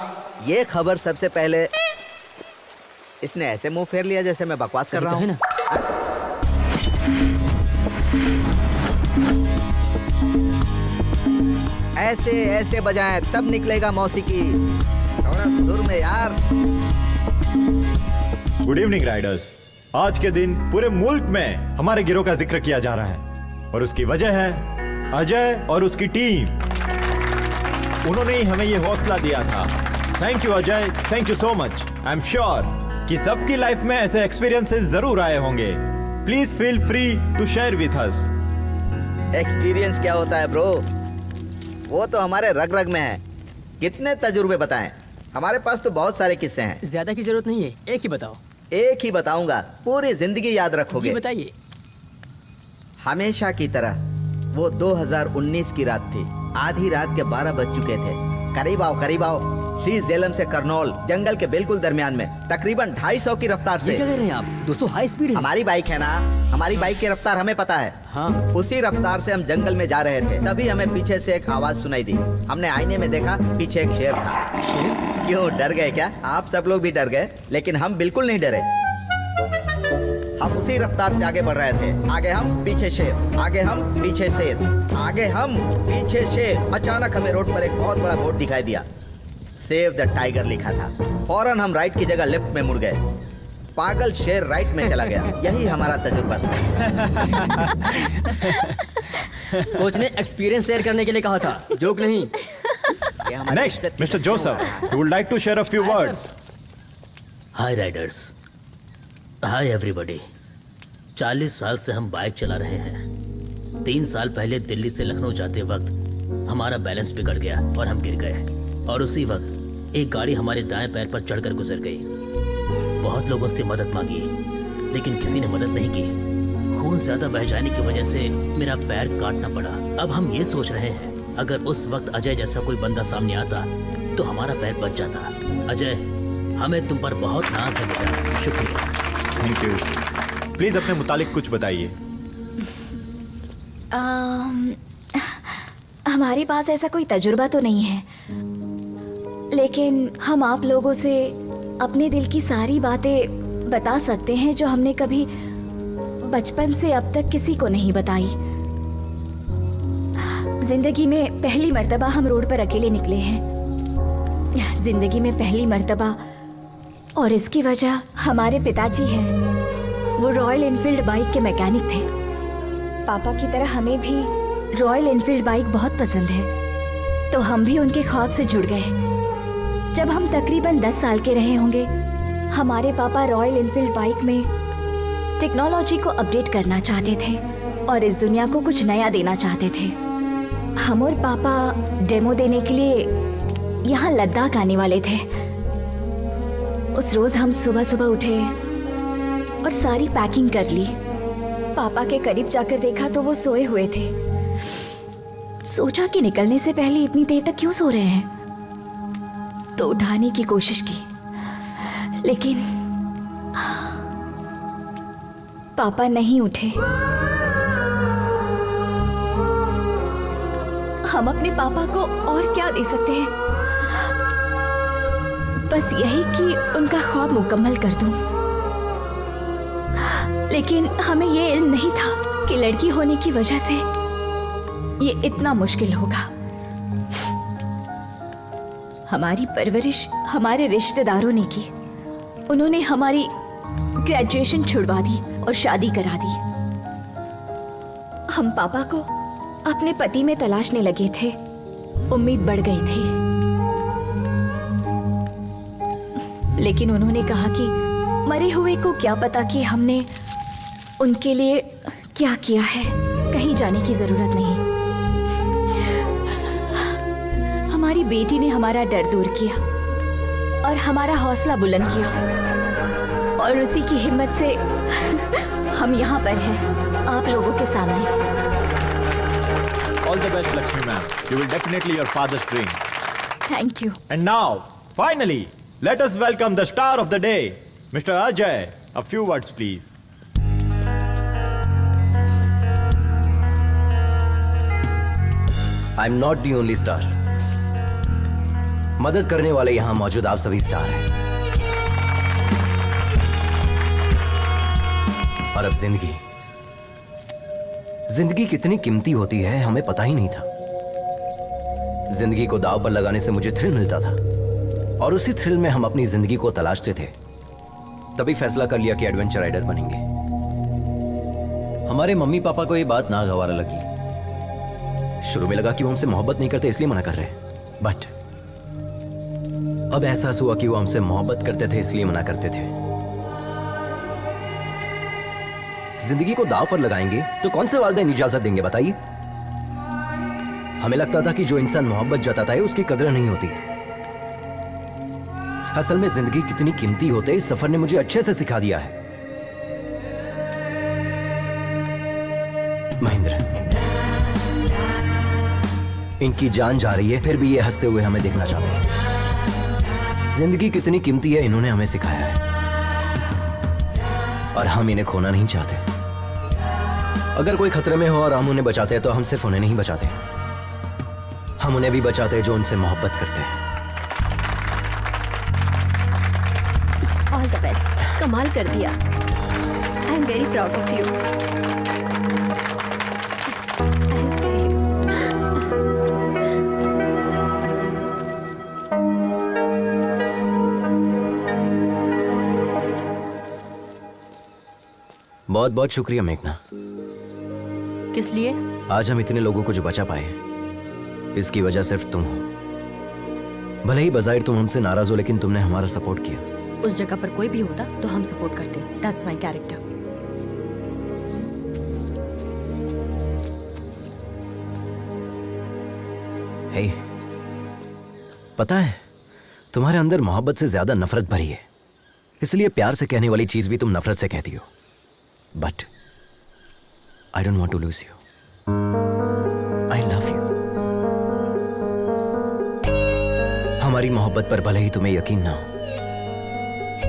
ये खबर सबसे पहले इसने ऐसे मुंह फेर लिया जैसे मैं बकवास कर रहा हूँ ना। ऐसे ऐसे बजाएं तब निकलेगा मौसीकी। थोड़ा सुर में यार। Good evening Riders. आज के दिन पूरे मुल्क में हमारे गिरोह का जिक्र किया जा रहा है और उसकी वजह है अजय और उसकी टीम। उन्होंने ही हमें ये हौसला दिया था। Thank you Ajay, thank you so much. I am sure कि सबकी लाइफ में ऐसे एक्सपीरियंसेस जरूर आए होंगे। Please feel free to share with us. Experience क्या होता है ब्रो? वो तो हमारे रग रग में है। कितने तजुर्बे बताएं? हमारे पास तो बहुत सारे किस्से हैं। ज्यादा की जरूरत नहीं है, एक ही बताओ। एक ही बताऊंगा, पूरी जिंदगी याद रखोगे। जी बताइए। हमेशा की तरह वो 2019 की रात थी। आधी रात के 12 बज चुके थे। करीब आओ श्री झेलम से करनौल, जंगल के बिल्कुल दरमियान में, तकरीबन 250 की रफ्तार से। ये क्या कह रहे हैं आप? दोस्तों हाई स्पीड है। हमारी बाइक है ना, हमारी बाइक की रफ्तार हमें पता है। हाँ। उसी रफ्तार से हम जंगल में जा रहे थे, तभी हमें पीछे से एक आवाज सुनाई दी। हमने आईने में देखा, पीछे एक शेर था। क्यों, डर गए क्या? आप सब लोग भी डर गए, लेकिन हम बिल्कुल नहीं डरे। हम उसी रफ्तार से आगे बढ़ रहे थे। आगे हम, पीछे शेर, आगे हम, पीछे शेर, आगे हम, पीछे शेर। अचानक हमें रोड पर एक बहुत बड़ा बोर्ड दिखाई दिया। सेव द टाइगर लिखा था। फौरन हम राइट की जगह लेफ्ट में मुड़ गए। पागल शेर राइट में चला गया। यही हमारा तजुर्बा था। कोच ने एक्सपीरियंस शेयर करने के लिए कहा था, जोक नहीं। Next mister Joseph, you would like to share a few words. Hi riders, hi everybody. 40 साल से हम बाइक चला रहे हैं। 3 साल पहले दिल्ली से लखनऊ जाते वक्त हमारा बैलेंस बिगड़ गया और हम गिर गए, और उसी वक्त एक गाड़ी हमारे दाएं पैर पर चढ़कर गुजर गई। बहुत लोगों से मदद मांगी, लेकिन किसी ने मदद नहीं की। खून ज्यादा बह जाने की वजह से मेरा पैर काटना पड़ा। अब हम ये सोच रहे हैं, अगर उस वक्त अजय जैसा कोई बंदा सामने आता तो हमारा पैर बच जाता। अजय, हमें तुम पर बहुत नाज है बेटा। शुक्रिया। Thank you. प्लीज अपने मुतालिक कुछ बताइए। हमारे पास ऐसा कोई तजुर्बा तो नहीं है, लेकिन हम आप लोगों से अपने दिल की सारी बातें बता सकते हैं जो हमने कभी बचपन से अब तक किसी को नहीं बताई। जिंदगी में पहली मर्तबा हम रोड पर अकेले निकले हैं। जिंदगी में पहली मर्तबा, और इसकी वजह हमारे पिताजी हैं। वो रॉयल एनफील्ड बाइक के मैकेनिक थे। पापा की तरह हमें भी रॉयल एनफील्ड बाइक बहुत पसंद है, तो हम भी उनके ख्वाब से जुड़ गए। जब हम तकरीबन 10 साल के रहे होंगे, हमारे पापा रॉयल एनफील्ड बाइक में टेक्नोलॉजी को अपडेट करना चाहते थे और इस दुनिया को कुछ नया देना चाहते थे। हम और पापा डेमो देने के लिए यहाँ लद्दाख आने वाले थे। उस रोज हम सुबह सुबह उठे और सारी पैकिंग कर ली। पापा के करीब जाकर देखा तो वो सोए हुए थे। सोचा कि निकलने से पहले इतनी देर तक क्यों सो रहे हैं। तो उठाने की कोशिश की, लेकिन पापा नहीं उठे। हम अपने पापा को और क्या दे सकते हैं? बस यही कि उनका ख्वाब मुकम्मल कर दूं। लेकिन हमें ये इल्म नहीं था कि लड़की होने की वजह से ये इतना मुश्किल होगा। हमारी परवरिश हमारे रिश्तेदारों ने की। उन्होंने हमारी ग्रेजुएशन छुड़वा दी और शादी करा दी। हम पापा को अपने पति में तलाशने लगे थे। उम्मीद बढ़ गई थी, लेकिन उन्होंने कहा कि मरे हुए को क्या पता कि हमने उनके लिए क्या किया है। कहीं जाने की जरूरत नहीं। हमारी बेटी ने हमारा डर दूर किया और हमारा हौसला बुलंद किया, और उसी की हिम्मत से हम यहाँ पर हैं, आप लोगों के सामने। All the best, Lakshmi ma'am. You will definitely your father's dream. Thank you. And now, finally, let us welcome the star of the day, Mr. Ajay. A few words, please. I'm not the only star. मदद करने वाले यहां मौजूद आप सभी star हैं। और अब जिंदगी कितनी कीमती होती है हमें पता ही नहीं था। जिंदगी को दांव पर लगाने से मुझे थ्रिल मिलता था, और उसी थ्रिल में हम अपनी जिंदगी को तलाशते थे। तभी फैसला कर लिया कि एडवेंचर राइडर बनेंगे। हमारे मम्मी पापा को ये बात नागवार लगी। शुरू में लगा कि वो हमसे मोहब्बत नहीं करते इसलिए मना कर रहे हैं, बट अब एहसास हुआ कि वो हमसे मोहब्बत करते थे इसलिए मना करते थे। जिंदगी को दांव पर लगाएंगे तो कौन से वालिदैन इजाजत देंगे बताइए? हमें लगता था कि जो इंसान मोहब्बत जताता है उसकी कदर नहीं होती। असल में जिंदगी कितनी कीमती होते इस सफर ने मुझे अच्छे से सिखा दिया है। महेंद्र, इनकी जान जा रही है फिर भी ये हंसते हुए हमें देखना चाहते हैं। जिंदगी कितनी कीमती है इन्होंने हमें सिखाया है, और हम इन्हें खोना नहीं चाहते। अगर कोई खतरे में हो और हम उन्हें बचाते हैं तो हम सिर्फ उन्हें नहीं बचाते, हम उन्हें भी बचाते हैं जो उनसे मोहब्बत करते हैं। ऑल द बेस्ट, कमाल कर दिया। I am very proud of you. बहुत बहुत शुक्रिया मेघना। किस लिए? आज हम इतने लोगों को जो बचा पाए इसकी वजह सिर्फ तुम हो। भले ही बज़ाहिर तुम हमसे नाराज हो, लेकिन तुमने हमारा सपोर्ट किया। उस जगह पर कोई भी होता तो हम सपोर्ट करते। That's my character. हे, पता है तुम्हारे अंदर मोहब्बत से ज्यादा नफरत भरी है, इसलिए प्यार से कहने वाली चीज भी तुम नफरत से कहती हो। But I don't want to lose you. I love you. हमारी मोहब्बत पर भले ही तुम्हें यकीन ना हो,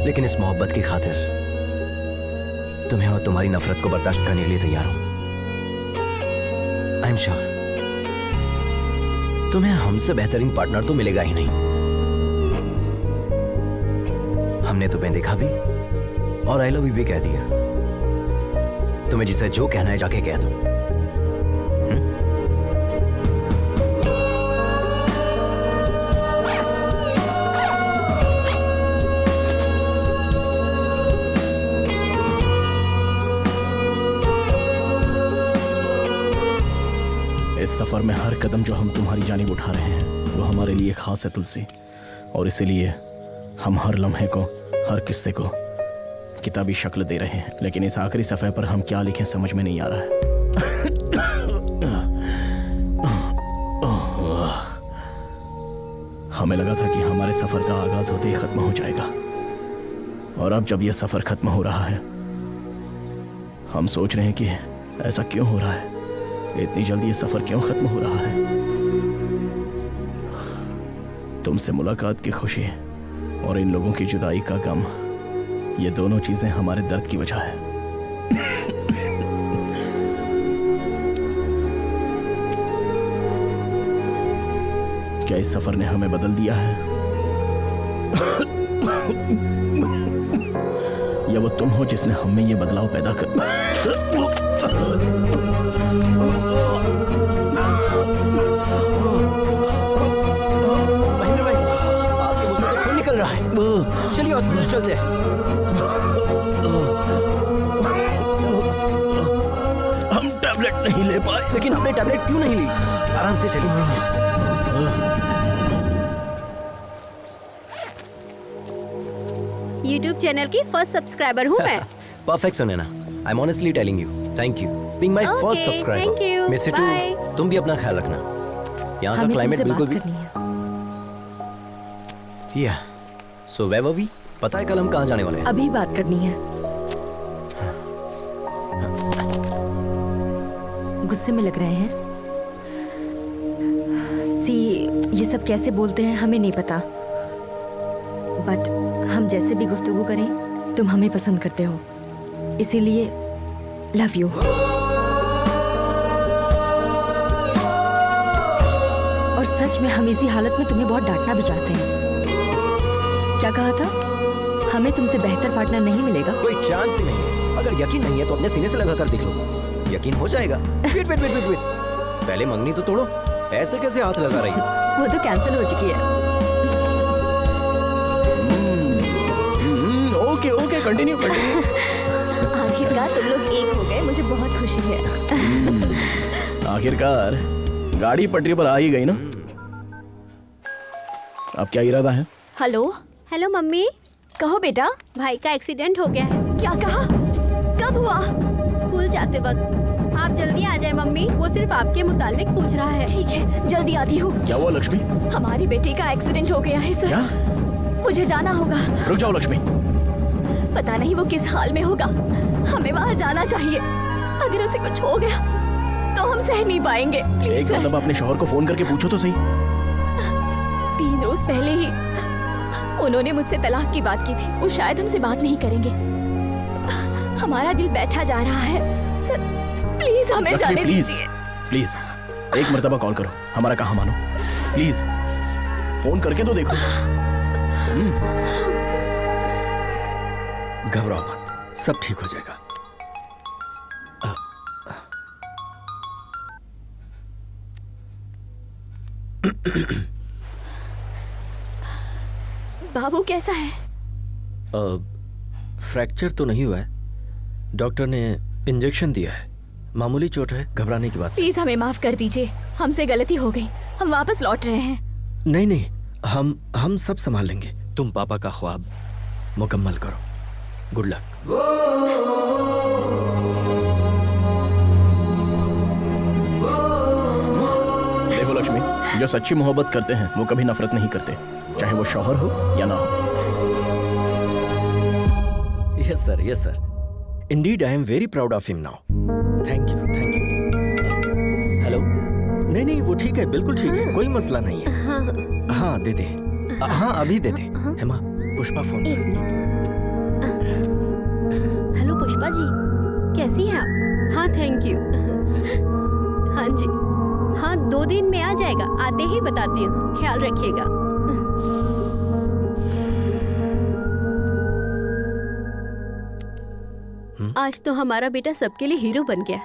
लेकिन इस मोहब्बत की खातिर तुम्हें और तुम्हारी नफरत को बर्दाश्त करने के लिए तैयार हूं। आई एम श्योर तुम्हें हमसे बेहतरीन पार्टनर तो मिलेगा ही नहीं। हमने तुम्हें देखा भी और आई लव यू भी कह दिया। तुम्हें जिसे जो कहना है जाके कह दो। इस सफर में हर कदम जो हम तुम्हारी जानिब उठा रहे हैं वो हमारे लिए खास है तुलसी, और इसीलिए हम हर लम्हे को, हर किस्से को किताबी शक्ल दे रहे हैं। लेकिन इस आखिरी सफ़े पर हम क्या लिखें समझ में नहीं आ रहा है। हमें लगा था कि हमारे सफ़र का आगाज होते ही ख़त्म हो जाएगा, और अब जब यह सफ़र ख़त्म हो रहा है हम सोच रहे हैं कि ऐसा क्यों हो रहा है, इतनी जल्दी ये सफ़र क्यों ख़त्म हो रहा है। तुमसे मुलाकात की खुशी और इन लोगों की जुदाई का गम, ये दोनों चीजें हमारे दर्द की वजह है। क्या इस सफर ने हमें बदल दिया है, या वो तुम हो जिसने हम में ये बदलाव पैदा कर। महेंद्र भाई, आपके मुंह से तो खून निकल रहा है। चलिए हॉस्पिटल चलते हैं। हम टैबलेट नहीं ले पाए। लेकिन हमने टैबलेट क्यों नहीं ली? आराम से चलिए। YouTube चैनल की फर्स्ट सब्सक्राइबर हूँ मैं। Perfect Sunaina, I am honestly telling you, thank you being my first Okay, subscriber. thank you. Miss you Bye. Too. तुम भी अपना ख्याल रखना। यहाँ का हमें क्लाइमेट तुमसे बिल्कुल बात भी। करनी है। या सो वेयर वर वी? पता है कल हम कहाँ जाने वाले हैं? अभी बात करनी है। गुस्से में लग रहे हैं। सी, ये सब कैसे बोलते हैं हमें नहीं पता, बट हम जैसे भी गुफ्तगू करें तुम हमें पसंद करते हो, इसीलिए लव यू। और सच में हम इसी हालत में तुम्हें बहुत डांटना भी चाहते हैं। क्या कहा था? हमें तुमसे बेहतर पार्टनर नहीं मिलेगा। कोई चांस ही नहीं है। अगर यकीन नहीं है तो अपने सीने से लगा कर देख लो, यकीन हो जाएगा। Wait wait wait wait wait, पहले मंगनी तो तोड़ो। ऐसे कैसे हाथ लगा रही हो? वो तो कैंसिल हो चुकी है। Okay okay, continue continue. आखिरकार तुम लोग एक हो गए, मुझे बहुत खुशी है। आखिरकार गाड़ी पटरी पर आ ही गई ना। अब क्या इरादा है? हेलो, हेलो मम्मी, कहो बेटा। भाई का एक्सीडेंट हो गया है। क्या कहा? कब हुआ? स्कूल जाते वक्त। आप जल्दी आ जाए मम्मी, वो सिर्फ आपके मुतालिक पूछ रहा है। ठीक है, जल्दी आती हूँ। क्या हुआ लक्ष्मी? हमारी बेटी का एक्सीडेंट हो गया है सर। क्या? मुझे जाना होगा। रुक जाओ लक्ष्मी। पता नहीं वो किस हाल में होगा, हमें वहाँ जाना चाहिए। अगर उसे कुछ हो गया तो हम सह नहीं पाएंगे। प्लीज एक सर। मतलब अपने शौहर को फोन करके पूछो तो सही। 3 रोज पहले ही उन्होंने मुझसे तलाक की बात की थी। वो शायद हमसे बात नहीं करेंगे। हमारा दिल बैठा जा रहा है सर, प्लीज हमें लक्ष्मी, जाने प्लीज दीजिए। प्लीज एक मर्तबा कॉल करो, हमारा कहा मानो। प्लीज फोन करके तो देखो। घबराओ मत, सब ठीक हो जाएगा। बाबू कैसा है? फ्रैक्चर तो नहीं हुआ है, डॉक्टर ने इंजेक्शन दिया है, मामूली चोट है, घबराने की बात प्लीज हमें माफ कर दीजिए, हमसे गलती हो गई, हम वापस लौट रहे हैं। नहीं। नहीं, हम सब संभाल लेंगे। तुम पापा का ख्वाब मुकम्मल करो। Good luck. देखो लक्ष्मी, जो सच्ची मोहब्बत करते हैं वो कभी नफरत नहीं करते, चाहे वो शौहर हो या ना हो। Yes sir. Indeed I am very proud of him now. Thank you. Hello. नहीं, वो ठीक है, बिल्कुल ठीक है, कोई मसला नहीं है। हाँ दे दे। हाँ अभी दे दे। हेमा, पुष्पा फोन। एक मिनट। हेलो पुष्पा जी, कैसी हैं आप? हाँ थैंक यू। हाँ जी, हाँ 2 दिन में आ जाएगा, आते ही बताती हूँ, ख्याल रखिएगा। आज तो हमारा बेटा सबके लिए हीरो बन गया,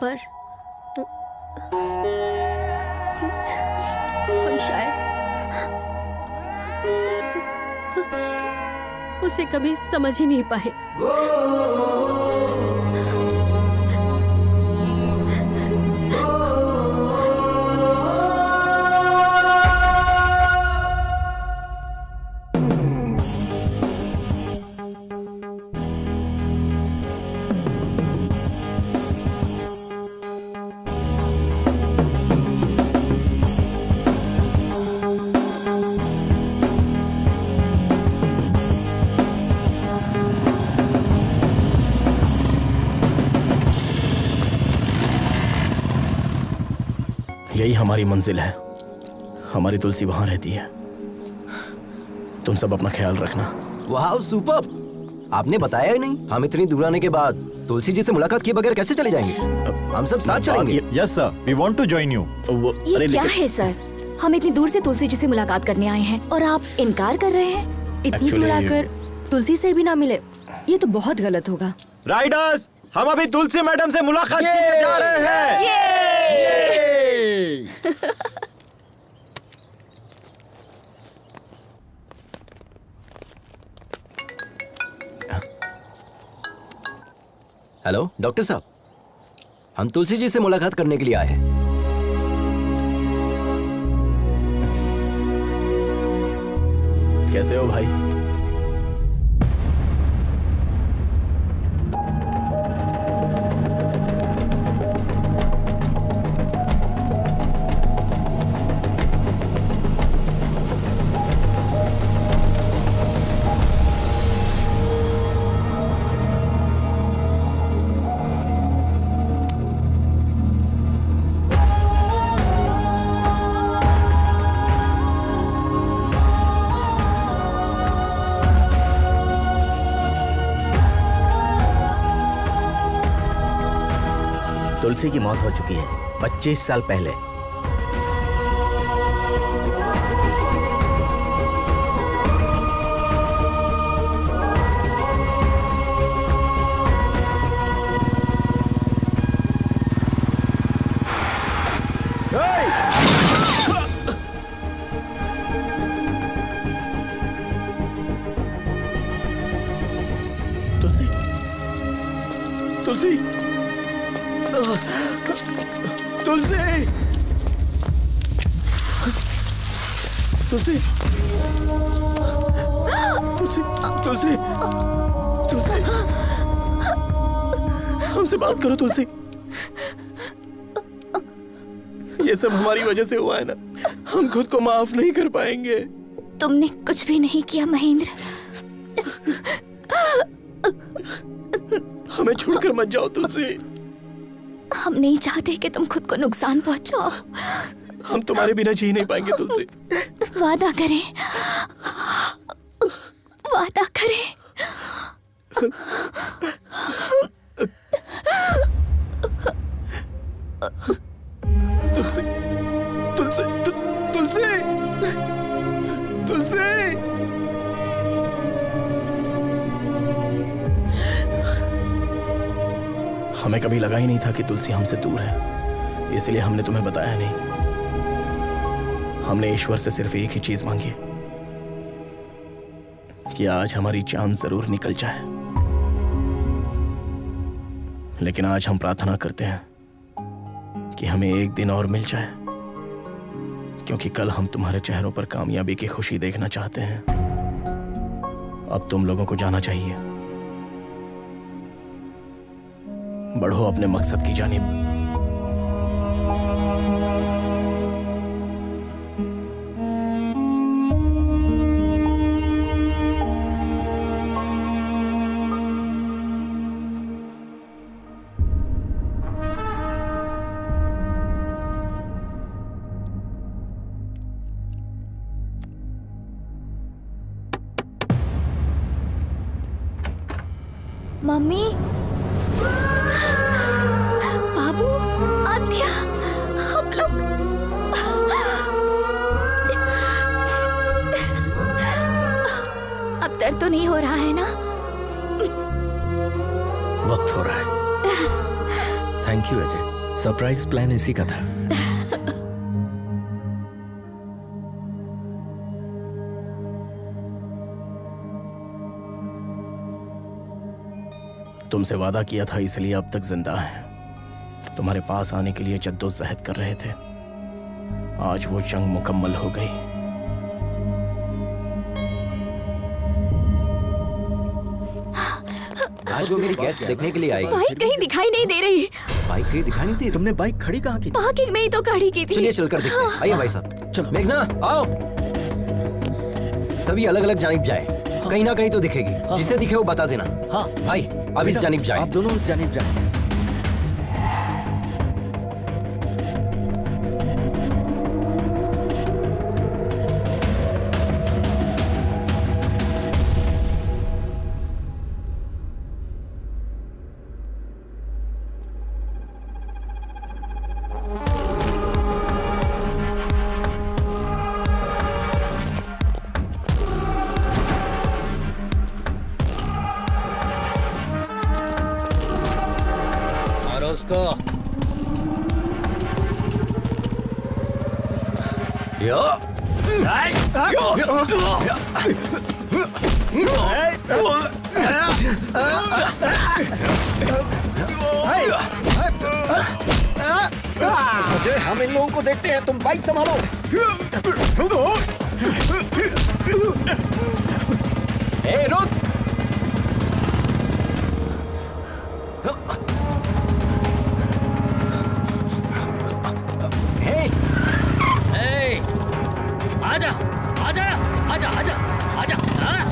पर हम शायद उसे कभी समझ ही नहीं पाए। यही हमारी मंजिल है। हमारी तुलसी वहां रहती है। तुम सब अपना ख्याल रखना। वाह सुपर, आपने बताया ही नहीं। हम इतनी दूर आने के बाद तुलसी जी से मुलाकात किए बगैर कैसे चले जाएंगे? हम सब साथ चलेंगे। Yes sir, we want to join you. ये क्या है सर? हम इतनी दूर से तुलसी जी से मुलाकात करने आए हैं और आप इनकार कर रहे हैं? इतनी दूर आकर तुलसी से भी ना मिले, ये तो बहुत गलत होगा। राइडर्स, हम अभी तुलसी मैडम से मुलाकात करने जा रहे हैं। हेलो डॉक्टर साहब, हम तुलसी जी से मुलाकात करने के लिए आए हैं। कैसे हो भाई? तुलसी की मौत हो चुकी है 25 साल पहले। तुलसी, तुलसी, तुलसी, तुलसी, तुलसी, तुलसी, तुलसी, हमसे बात करो तुलसी। ये सब हमारी वजह से हुआ है ना, हम खुद को माफ नहीं कर पाएंगे। तुमने कुछ भी नहीं किया महेंद्र। हमें छोड़कर मत जाओ तुलसी। हम नहीं चाहते कि तुम खुद को नुकसान पहुंचाओ। हम तुम्हारे बिना जी नहीं पाएंगे तुलसी। वादा करें, वादा करें। तुलसी, तुलसी, तुलसी, तुलसी। हमें कभी लगा ही नहीं था कि तुलसी हमसे दूर है, इसलिए हमने तुम्हें बताया नहीं। हमने ईश्वर से सिर्फ एक ही चीज मांगी कि आज हमारी जान जरूर निकल जाए, लेकिन आज हम प्रार्थना करते हैं कि हमें एक दिन और मिल जाए, क्योंकि कल हम तुम्हारे चेहरों पर कामयाबी की खुशी देखना चाहते हैं। अब तुम लोगों को जाना चाहिए। बढ़ो अपने मकसद की जानिब। मम्मी, बाबू, आद्या, हम लोग अब दर्द तो नहीं हो रहा है ना? वक्त हो रहा है। Thank you Ajay, surprise plan इसी का था। तुमसे वादा किया था, इसलिए अब तक जिंदा हैं। तुम्हारे पास आने के लिए जद्दोजहद कर रहे थे। आज वो जंग मुकम्मल हो गई। आज वो मेरी गेस्ट देखने के लिए आई। बाइक कहीं दिखाई नहीं दे रही। बाइक कहीं दिखाई नहीं दी? तुमने बाइक खड़ी कहाँ की? पार्किंग में ही तो खड़ी की थी। चलिए चलकर देखते हैं। आइए भाई साहब। चलो मेघना आओ। सभी अलग अलग जानिब जाए, कहीं ना कहीं तो दिखेगी। जिसे दिखे वो बता देना। हाँ भाई, अब इस जानिब जाए। आप दोनों उस जानिब जाए। इसको। हम इन लोगों को देखते हैं, तुम बाइक संभालो। ए, रुक। ए, आजा आजा आजा आजा आजा। हाँ?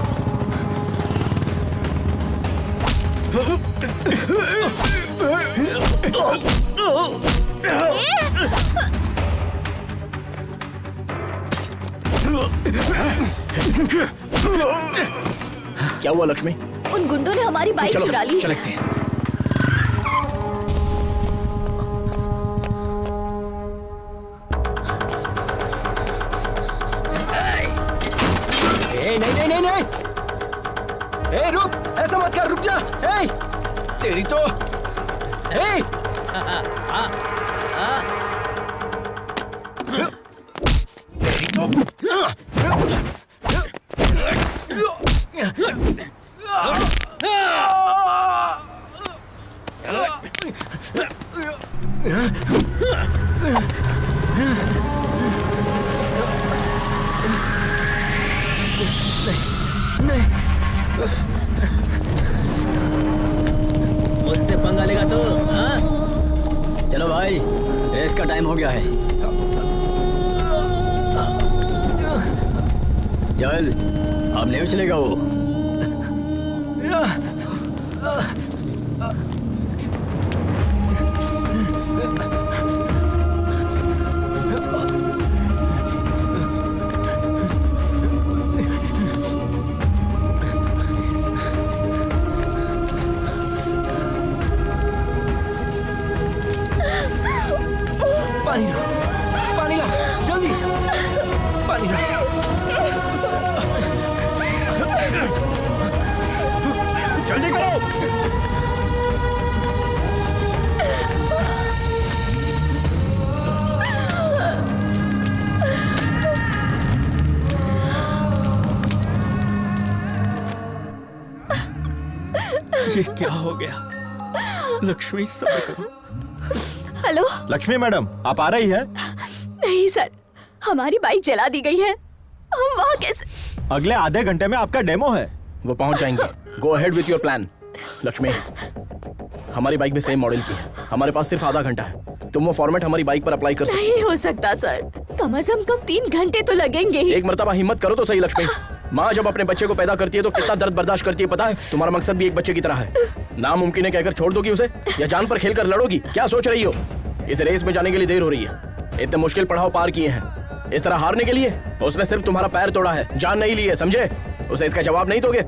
क्या हुआ लक्ष्मी? उन गुंडों ने हमारी बाइक चलो चुरा ली। चलते हैं। ए, नहीं नहीं नहीं नहीं। ए, रुक, ऐसा मत कर, रुक जा। ए, तेरी तो। ए, तेरी तो। मुझसे पंगा लेगा तो? हाँ? चलो भाई, रेस का टाइम हो गया है। चल, अब नहीं उछलेगा वो। पानी ला, पानी ला, जल्दी, पानी ला। जल्दी करो। ये क्या हो गया? लक्ष्मी सब्र करो। हेलो। लक्ष्मी मैडम, आप आ रही है? नहीं सर, हमारी बाइक जला दी गई है। हम वहाँ कैसे? अगले आधे घंटे में आपका डेमो है। वो पहुंच जाएंगे। Go ahead with your plan. Lakshmi, हमारी बाइक भी सेम मॉडल की है। हमारे पास सिर्फ आधा घंटा है। तुम वो फॉर्मेट हमारी बाइक पर अप्लाई कर सकते नहीं हो सकता सर, कम से कम 3 घंटे तो लगेंगे ही। एक मर्तबा हिम्मत करो तो सही लक्ष्मी। माँ जब अपने बच्चे को पैदा करती है तो कितना दर्द बर्दाश्त करती है पता है? तुम्हारा मकसद भी एक बच्चे की तरह है। नामुमकिन है कहकर छोड़ दोगी उसे, या जान पर खेलकर लड़ोगी? क्या सोच रही हो? इस रेस में जाने के लिए देर हो रही है। इतने मुश्किल पड़ाव पार किए हैं, इस तरह हारने के लिए? उसने सिर्फ तुम्हारा पैर तोड़ा है, जान नहीं ली है, समझे? उसे इसका जवाब नहीं दोगे?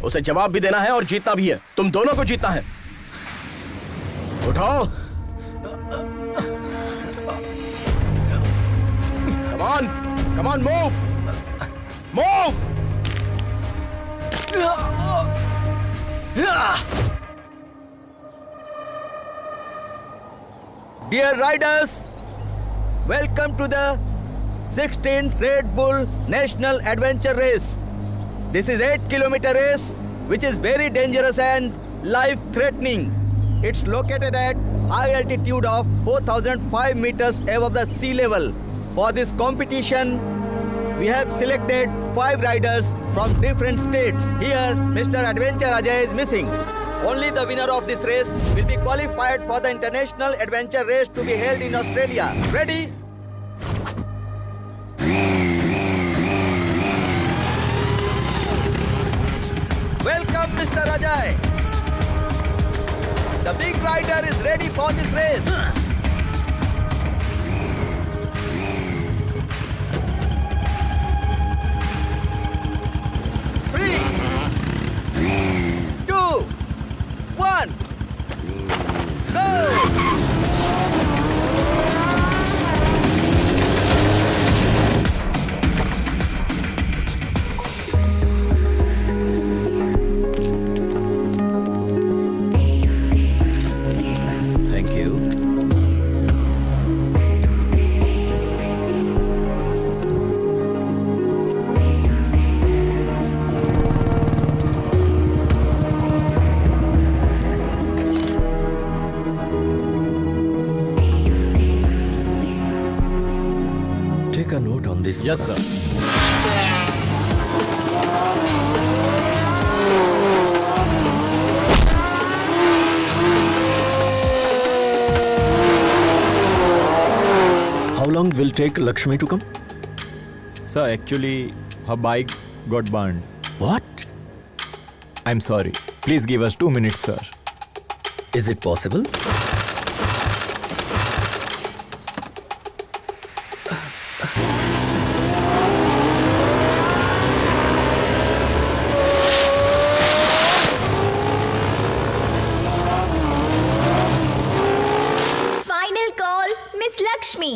उसे जवाब भी देना है और जीतना भी है। तुम दोनों को जीतना है। उठाओ। Come on, come on, move, move. Dear riders, welcome to the 16th Red Bull National Adventure Race. This is 8-kilometer race which is very dangerous and life-threatening. It's located at high altitude of 4,005 meters above the sea level. For this competition, we have selected 5 riders from different states. Here, Mr. Adventure Ajay is missing. Only the winner of this race will be qualified for the International Adventure Race to be held in Australia. Ready? Welcome, Mr. Ajay. The big rider is ready for this race. Three, 2, 1, go! Thank you. Desk. Yes sir. How long will take Lakshmi to come? Sir, actually, her bike got burned. What? I'm sorry. Please give us 2 minutes, sir. Is it possible? Final call, Miss Lakshmi.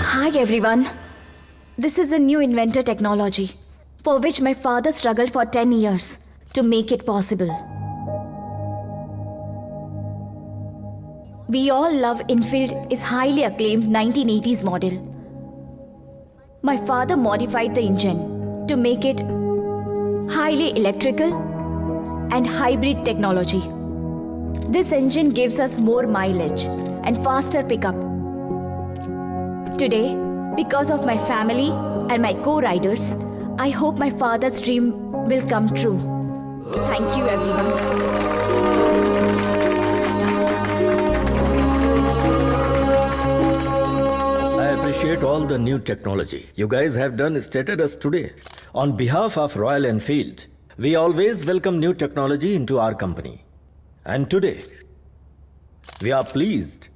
Hi everyone. This is a new inventor technology for which my father struggled for 10 years to make it possible. We all love Enfield is highly acclaimed 1980s model. My father modified the engine to make it highly electrical and hybrid technology. This engine gives us more mileage and faster pickup. Today, because of my family and my co-riders, I hope my father's dream will come true. Thank you, everyone. I appreciate all the new technology you guys have done stated us today. On behalf of Royal Enfield, we always welcome new technology into our company. And today, we are pleased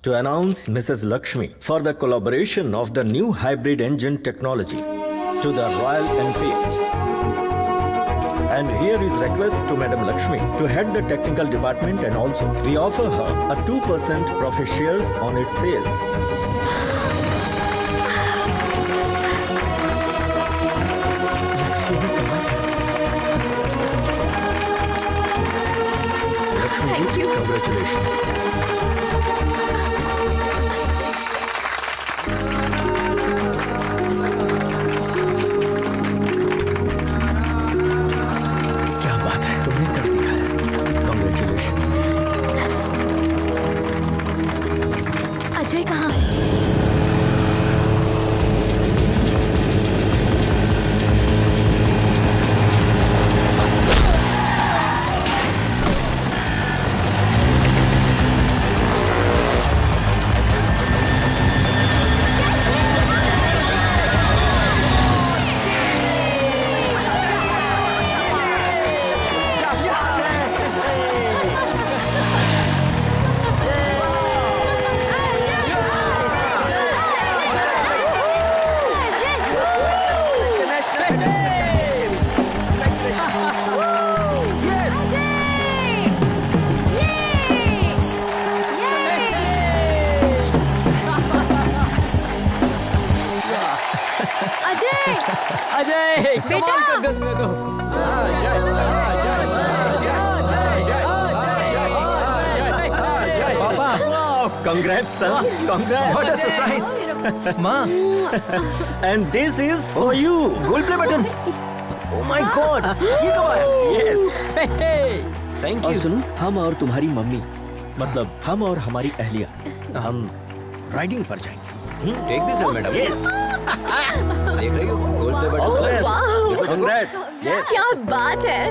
to announce Mrs. Lakshmi for the collaboration of the new hybrid engine technology to the Royal Enfield. And here is request to Madam Lakshmi to head the technical department, and also we offer her a 2% profit shares on its sales. Thank you. Congratulations. क्या बात है, तुमने कर दिखाया। Congratulations. Ajay कहाँ है? अजय बेटा Congrats, son. Congrats. What a surprise. माँ, And this is for you. Goal play button. Oh my God, ये कब आया? Yes. Thank और you. सुनो, हम और तुम्हारी मम्मी, मतलब हम और हमारी अहलिया, हम राइडिंग पर जाएंगे। Take this, madam. Yes. देख रही हो? Goal play All the button. best. Congrats. Yes. क्या बात है?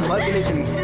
संभाल के ले चलिए।